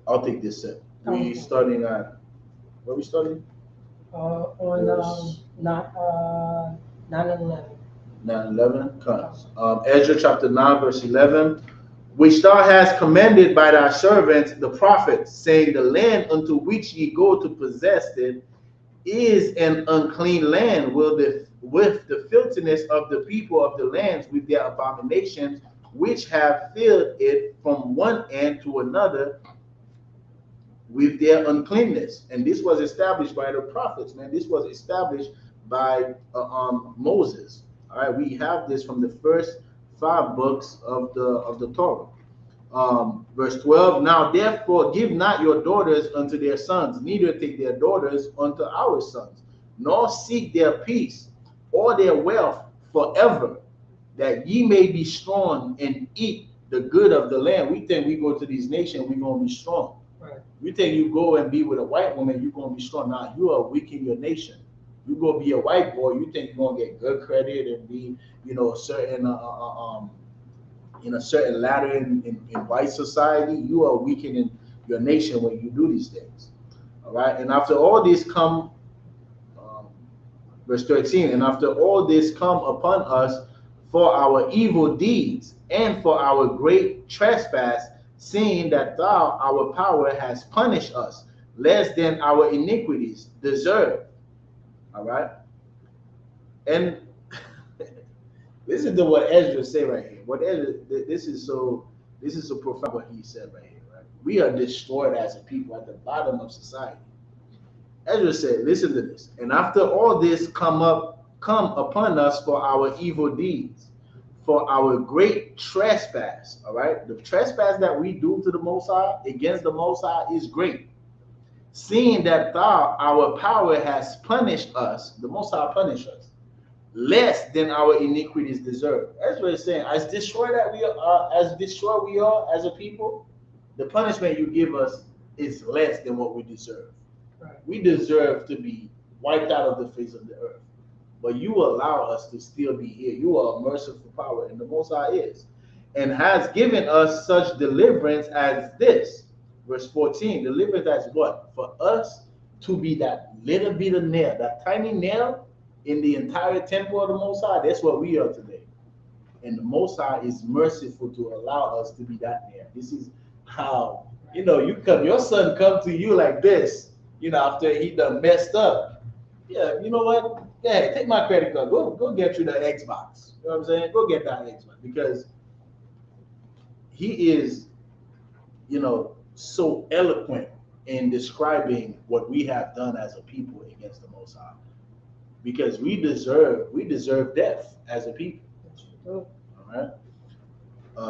I'll take this set. We starting at, where we starting? On not 9/11. 9:11 comes. Ezra chapter 9, verse 11. Which thou hast commanded by thy servants the prophets, saying, the land unto which ye go to possess it is an unclean land, with the filthiness of the people of the lands, with their abominations, which have filled it from one end to another, with their uncleanness. And this was established by the prophets, man. This was established by Moses. All right, we have this from the first 5 books of the Torah. Verse 12. Now therefore give not your daughters unto their sons, neither take their daughters unto our sons, nor seek their peace or their wealth forever, that ye may be strong and eat the good of the land. We think we go to these nations, we're gonna be strong. Right. We think you go and be with a white woman, you're gonna be strong. Now you are weak in your nation. You go be a white boy, you think you're gonna get good credit and be, a certain in a certain ladder in white society. You are weakening your nation when you do these things. All right. And after all this come, verse 13, and after all this come upon us for our evil deeds and for our great trespass, seeing that thou, our power, has punished us less than our iniquities deserve. All right. And listen to what Ezra say right here. What Ezra, this is so profound what he said right here, right? We are destroyed as a people at the bottom of society. Ezra said, listen to this. And after all this come upon us for our evil deeds, for our great trespass. All right. The trespass that we do to the Most High, against the Most High, is great. Seeing that thou, our power, has punished us, the Most High punished us less than our iniquities deserve. That's what it's saying. As destroyed we are as a people, the punishment you give us is less than what we deserve. Right. We deserve to be wiped out of the face of the earth, but you allow us to still be here. You are a merciful power, and the Most High is, and has given us such deliverance as this. Verse 14, deliverance as what? For us to be that little bit of nail, that tiny nail in the entire temple of the Most High. That's what we are today. And the Most High is merciful to allow us to be that nail. This is how, your son come to you like this, after he done messed up. Yeah, you know what? Yeah, take my credit card. Go get you the Xbox. You know what I'm saying? Go get that Xbox, because he is, so eloquent in describing what we have done as a people against the Most High. Because we deserve death as a people. All right.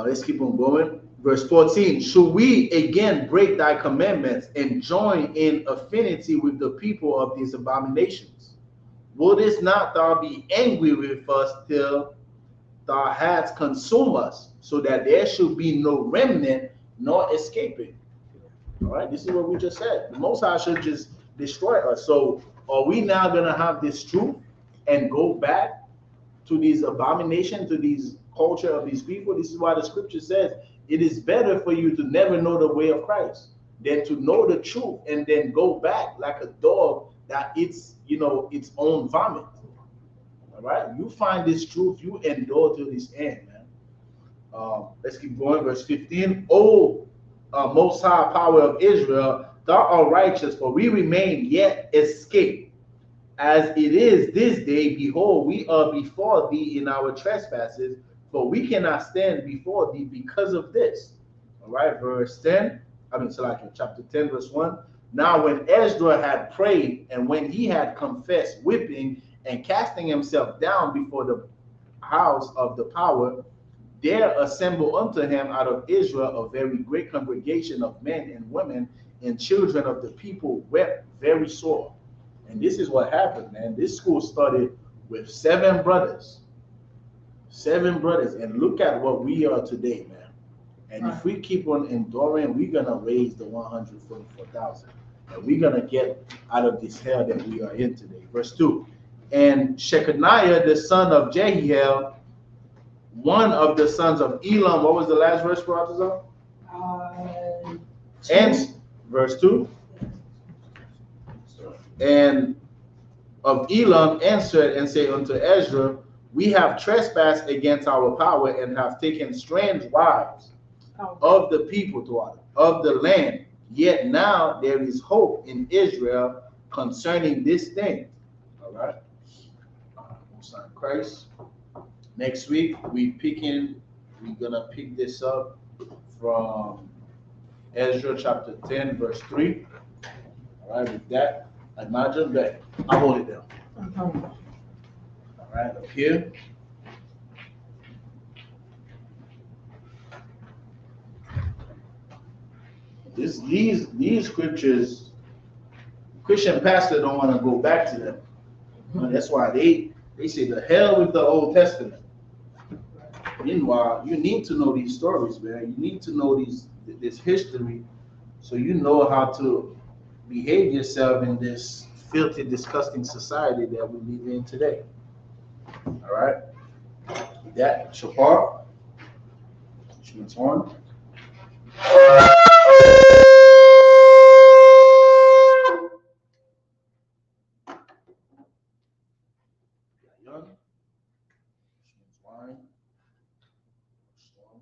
Let's keep on going. Verse 14. Should we again break thy commandments and join in affinity with the people of these abominations? Wouldest not thou be angry with us till thou hadst consumed us, so that there should be no remnant nor escaping? All right. This is what we just said. The Most High should just destroy us. So are we now going to have this truth and go back to these abominations, to these culture of these people? This is why the scripture says it is better for you to never know the way of Christ than to know the truth and then go back like a dog that eats, its own vomit. All right. You find this truth, you endure to this end, man. Let's keep going. Verse 15. O Most High power of Israel, thou art righteous, for we remain yet escaped. As it is this day, behold, we are before thee in our trespasses, but we cannot stand before thee because of this. All right, chapter 10, verse 1. Now when Ezra had prayed, and when he had confessed whipping and casting himself down before the house of the power, there assembled unto him out of Israel a very great congregation of men and women and children of the people wept very sore. And this is what happened, man. This school started with 7 brothers. 7 brothers. And look at what we are today, man. And if we keep on enduring, we're going to raise the 144,000. And we're going to get out of this hell that we are in today. Verse 2. And Shechaniah, the son of Jehiel, one of the sons of Elam. What was the last verse, Brother? And verse 2. And of Elam answered and said unto Ezra, we have trespassed against our power and have taken strange wives of the people, of the land. Yet now there is hope in Israel concerning this thing. All right. Son Christ. Next week we're gonna pick this up from Ezra chapter 10, verse 3. All right, with that, imagine that. I'll hold it down. All right, up here. These scriptures, Christian pastors don't want to go back to them. That's why they say the hell with the Old Testament. Meanwhile, you need to know these stories, man. You need to know this history, so you know how to behave yourself in this filthy, disgusting society that we live in today. All right. That Shapar, which means horn. Young, which means wine. Strong.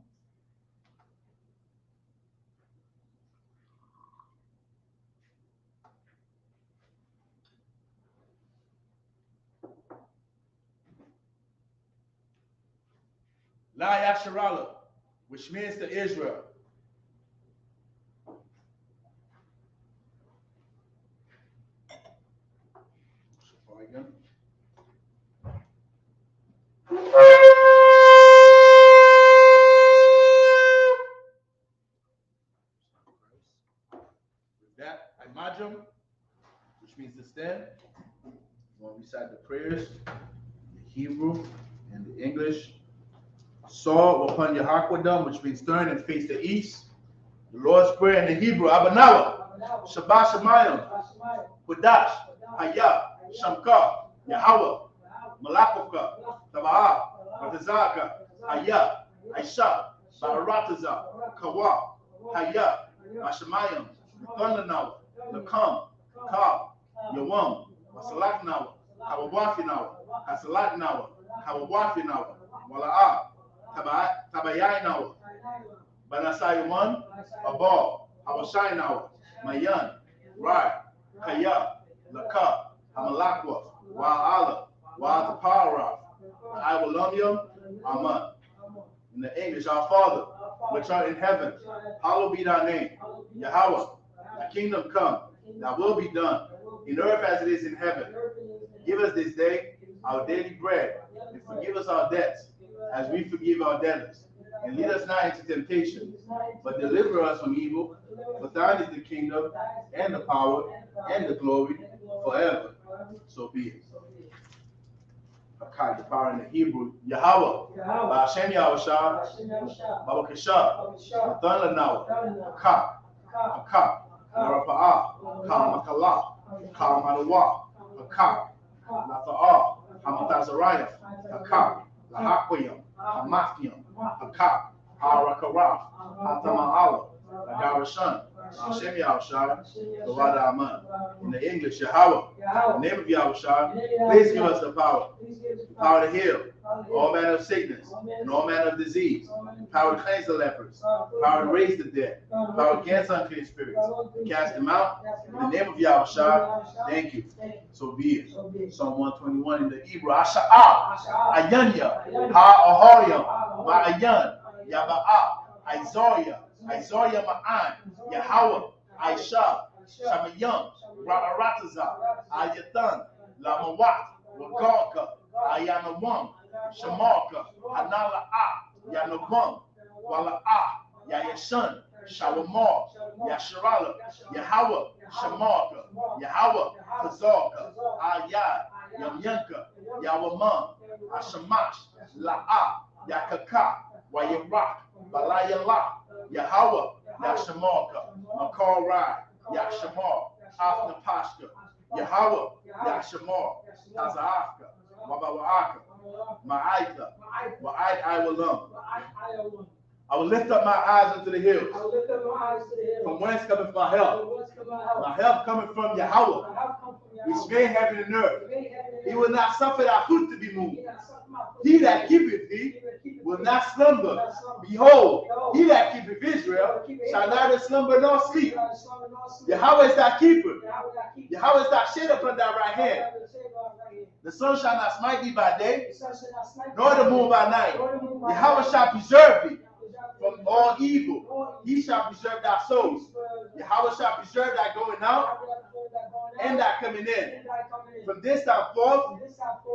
La Yasharala, which means to Israel. Shapar again. With that, Imajum, which means to stand. We're going to recite the prayers, the Hebrew and the English. Saw upon Yahakwadam, which means turn and face the east. The Lord's Prayer in the Hebrew, Abanawa, Shabbat Shemayim, Hudash, Hayah, Shamka, Yahweh, Malakoka, Taba'ah, Ratazaka, Hayah, Aisha, Barataza, Kawa, Hayah, Mashamayim, Thundanawa, Nakam, Ka, Yawam, Masalaknawa, Kawawafinawa, Kasalaknawa, Kawawafinawa, Wala'ah, Tabayainawa, Banasayuman, Abal, Hawashainawa, Mayan, Rai, Kaya, Laka, Hamalakwa, Wa'ala, Wa'atapara, Iwalumium, Aman. In the English, our Father, which art in heaven, hallowed be thy name. Yahweh, thy kingdom come, thy will be done, in earth as it is in heaven. Give us this day our daily bread, and forgive us our debts, as we forgive our debtors. And lead us not into temptation, but deliver us from evil. For thine is the kingdom, and the power, and the glory, forever. So be it. The power in the Hebrew, Yahweh, Ba'ashem Yahushua, Baba Kishah, Thunla Nawa, Ka, Ka, Narapa'ah, Ka Makala, Ka Manawa, Ka, Lata'ah, Hamatazariah, Ka, Lahakwayam, Hamathiam, Ka, Harakaraf, Hatama'ala, Lagarashan, Hashem Yahushua, the water Aman. In the English, Yahweh, in the name of Yahushua, please give us the power to heal all manner of sickness and all manner of disease, power to cleanse the lepers, power to raise the dead, power to cast unclean spirits, to cast them out. In the name of Yahushua, thank you. So be it. Psalm 121 in the Hebrew, Asha'ah, Ayanya, Ha'ahoyam, Ma'ayan, Yaba'a, Isaiah Ma'an, Yahweh, Aisha, Shamayam, Ra'arataza, Ayatan, Lamawat, Wagalka, Ayanawam, Shamarka, Hanala'a, Yanawam, Wala'a, Yayashan, Shawamar, Yasharala, Yahweh, Shamarka, Yahweh, Kazalka, Ayad, Yamyanka, Yawamam, Ashamash, La'a, Yakaka, Wayarak, Balayala, Yahweh, Yashamarka, Makarai, Yashamar, Afnapashka, Yahweh, Yashamar, Tazaafka, Wabawaka, Ma'aika, Wa'aik Iwalam. I will lift up my eyes unto the hills. From whence cometh my help? My help cometh from Yahweh, which made heaven and earth. He will not suffer thy foot to be moved. He that keepeth thee will not slumber. Behold, he that keepeth Israel shall neither slumber nor sleep. Yahweh is thy keeper. Yahweh is thy shade upon thy right hand. The sun shall not smite thee by day, nor the moon by night. Yahweh shall preserve thee from all evil. He shall preserve thy souls. Yahweh shall preserve thy going out and thy coming in, from this time forth,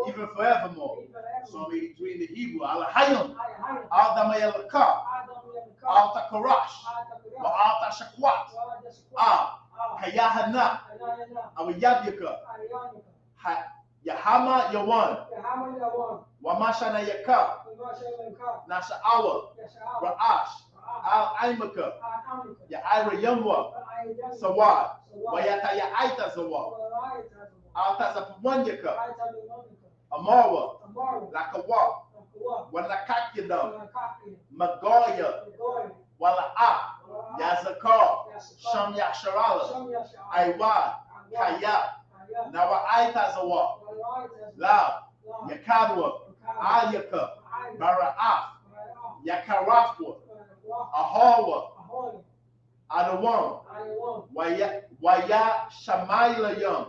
even forevermore. So between the Hebrew, Alahayim, Al-Damayalaka, Al-Takarash, Al-Tashakwat, Kayahana, Awayabyaka, Yahama Yawan, Wamashana Yaka, Nasha'awa, Ra'ash, Al-Aimaka, Ya'ira Yamwa, Sawad, Wayata Ya'aita Zawad, Al-Tazapawanyaka, Amawa, Lakawa, Wanakakyadam, Magoya, Wala'a, Yazakar, Sham Yasharala, Aiwad, Kaya, Nawa'aita Zawad, La, Yakadwa, Ayaka, Bara'af, Yakarafwa, Ahawa, Adawam, Waya Shamaylayam,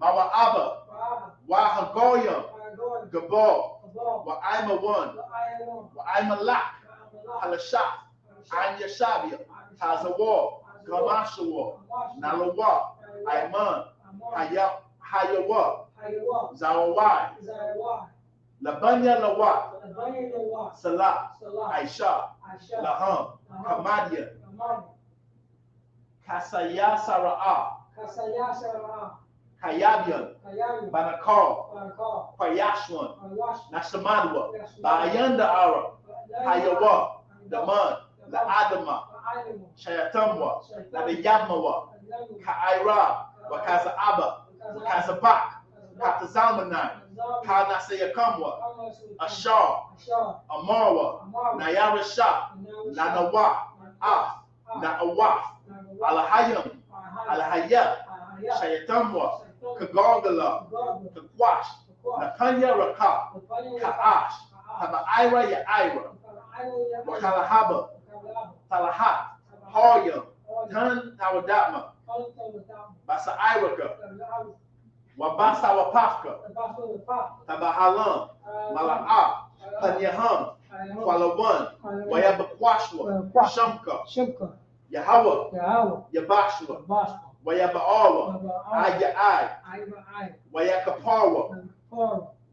Mawa'aba, Wahagoyam, Gabor, Wa'ima One, Wa'ima Lak, Halashaf, Anyashabia, Hazawar, Gamashawa, Nalawa, Aiman, Hayawa, Zawawai, Labanya Lawa, Salah, Aisha, Laham, Kamadia, Kasaya Sara'a, Kayabian, Banakar, Kwayashwan, Nashamadwa, Bayanda Ara, Hayawa, Daman, La Adama, Shayatamwa, La Yamawa, Ka'ira, Wakaza Abba, Wakaza Bak, Katazalmanai, Kanasayakamwa, Ashar, Amarwa, Nayara Shah, Nanawa, Af, Na'awaf, Alahayam, Alahaya, Shayatamwa, Kagongala, Kakwash, Nakanya Raka, Ka'ash, Haba'ira Ya'ira, Wakalahaba, Talahat, Hoya, Tan Tawadama, Basa'iraka, Wabasa Wapafka, Tabahalam, Mala'a, Panyaham, Kwalawan, Wayabakwashwa, Shamka, Yahweh, Yabashwa, Wayaba'awa, Aya'ai, Wayakaparwa,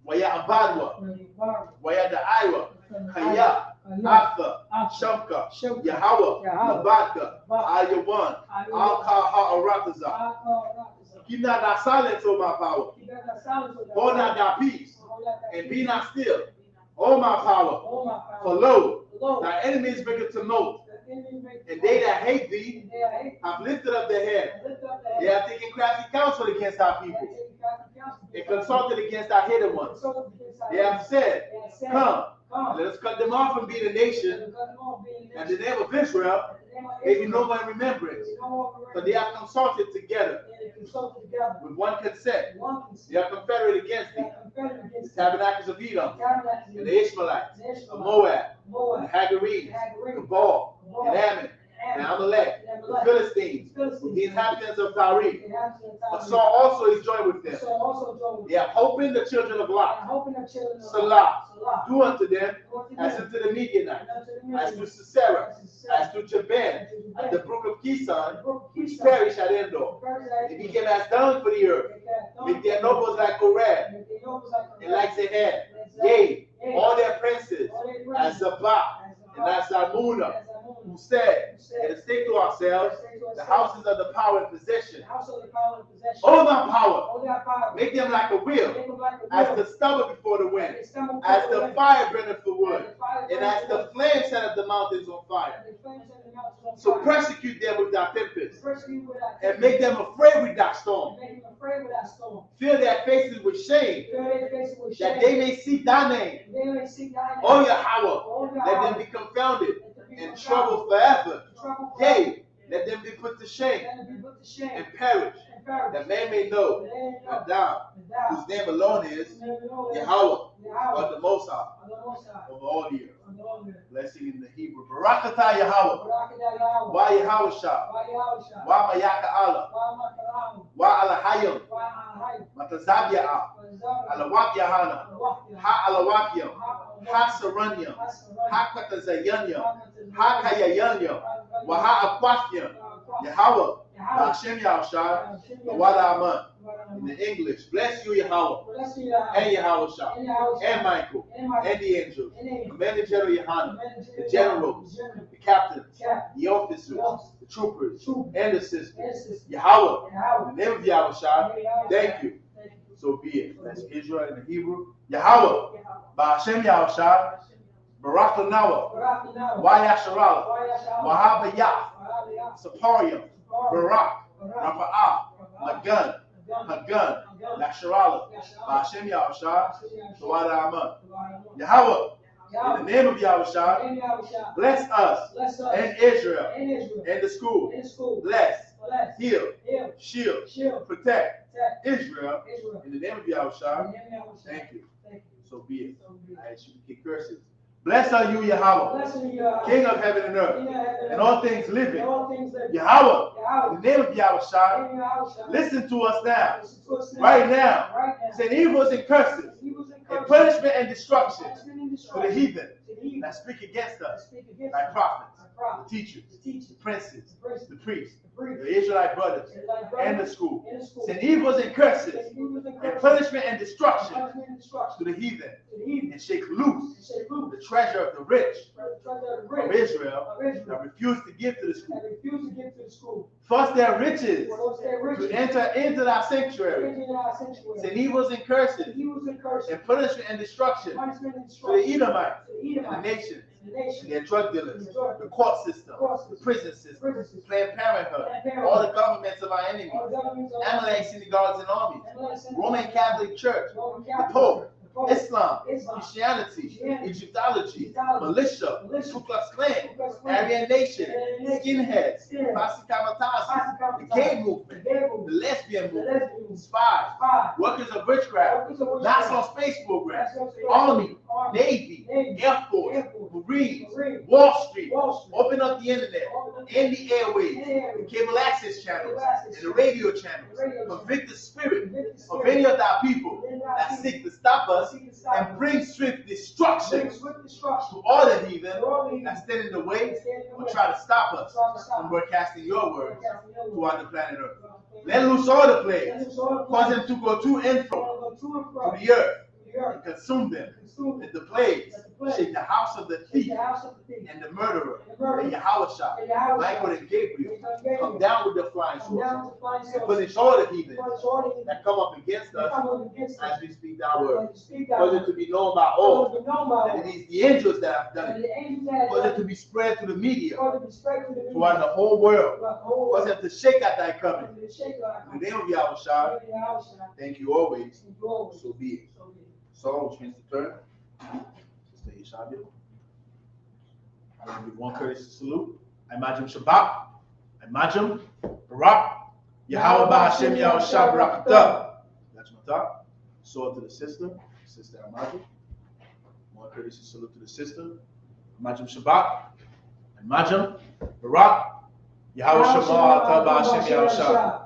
Wayabadwa, Wayada'ira, Kaya, Atha, Shamka, Yahweh, Labaka, Ayawan, Al-Kaha Arakaza. Keep not thy silence, O my power. Hold not thy peace, and be not still, O my power. For lo, thy enemies bring to note, and they that hate thee have lifted up their head. They have taken crafty counsel against thy people, and consulted against thy hidden ones. They have said, Come, let us cut them off and be the nation, and the name of Israel may be no more in remembrance. For they are consulted together with one consent. They are confederate against thee. The tabernacles of Edom, and the Ishmaelites, of Moab, and the Hagarenes, Gebal, and Ammon, and Amalek, the Philistines, with the inhabitants of Tyre. But Saul also is joined with them. They are hoping the children of Lot. Salah, do unto them as unto the Midianites, as to Sisera, as to Jabin, at the brook of Kison, which perished at Endor. They became as dung for the earth. Make their nobles like Oreb, and like Zehar. Yea, all their princes, as Zabah, and as Zalmunna, who said, let us take to ourselves the houses of the power and possession. Hold our power, make them like a wheel, as the stubble before the wind, as the fire burneth for wood, and as the flame set up the mountains on fire. So persecute them with thy tempest, and make them afraid with thy storm. Fill their faces with shame, that they may seek thy name. O Yahweh, let them be confounded and troubled forever. Yea, let them be put to shame and perish, that man may know that thou, whose name alone is Yahweh, or the Most High, of all the earth. Blessing in the Hebrew. Barakatah Yahweh. Wa Yahweh Shah. Wa Mayaka Allah. Wa Alahayim. Matazab Ya'ah. Alawak Yahana. Ha Alawakyam. Ha Saranyam. Ha Katazayanyam. Ha Kayayanyam. Wa Ha Akwakyam. Yahweh. Hashem Yahushua. Wada Aman. In the English, bless you, Yahweh, and Yahweh Shah, and Michael, and the angels, and the general Yohanan, the generals, the captains, the officers, the troopers, and the sisters. Yahweh, in the name of Yahweh Shah, thank you. So be it. That's Israel in the Hebrew. Yahweh, Ba'ashem Yahushua, Barak Lanawa, Wayasharala, Wahabayah, Saparium, Barak, Rafa'ah, Magun, Hagun, Yasharala, Hashem Yahushua, Shawada Aman. Yahweh, in the name of Yahushua, bless us and Israel and the school. Bless, heal, shield, protect Israel in the name of Yahushua. Thank you. So be it. I ask you to kick curses. Blessed are you, Yahweh, King of heaven and earth, and all things living. Yahweh, in the name of Yahushua, listen to us now, right now. Send evils and curses, and punishment and destruction to the heathen that speak against us, thy prophets, the teachers, the princes, the priests, the Israelite brothers, and the school. Send evils and curses, and punishment and destruction to the heathen, and shake loose the treasure of the rich of Israel that refuse to give to the school. Force their riches to enter into thy sanctuary. Send evils and curses, and punishment and destruction to the Edomites and the nations, and their drug dealers, the court system, the prison system, Planned Parenthood, all the governments of our enemies, Amalek synagogues and armies, Roman Catholic Church, the Pope, Islam, Christianity, Egyptology, militia, Ku Klux Klan, Aryan Nation, skinheads, Pasikamatazi, the gay movement, the lesbian movement, spies, workers of witchcraft, National Space Program, Army, Navy, Air Force, Marines, Wall Street, open up the internet, and the airways, the cable access channels, and the radio channels, convict the spirit of any of our people that seek to stop us and bring swift destruction to all the heathen that stand in the way or try to stop us from broadcasting your words throughout the planet Earth. Let loose all the plagues, cause them to go to and fro to the earth and consume them. Let the plagues shake the house of the thief and the murderer, and Yahushua, Michael and Gabriel, come down with the flying swords and punish all the heathen that come up against us as we speak thy word. Cause it to be known by all that it is the angels that have done it. Cause it to be spread to the media throughout the whole world. Cause it to shake at thy coming. In the name of Yahushua, thank you always. So be it. So, which means the turn. Sister Ishabia. I'm going to give one courtesy salute. Imagine Shabbat. Imagine Barak. Yahweh Ba'Hashem Yahushua Barakatah. That's my thought. Sword to the sister. Sister Imagine. More courtesy salute to the sister. Imagine Shabbat. Imagine Barak. Yahweh Shema Ba'Hashem Yahushua.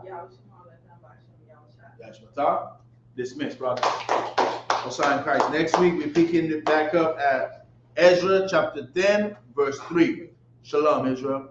That's my thought. Dismissed, brother. Osai in Christ. Next week, we're picking it back up at Ezra chapter 10, verse 3. Shalom, Israel.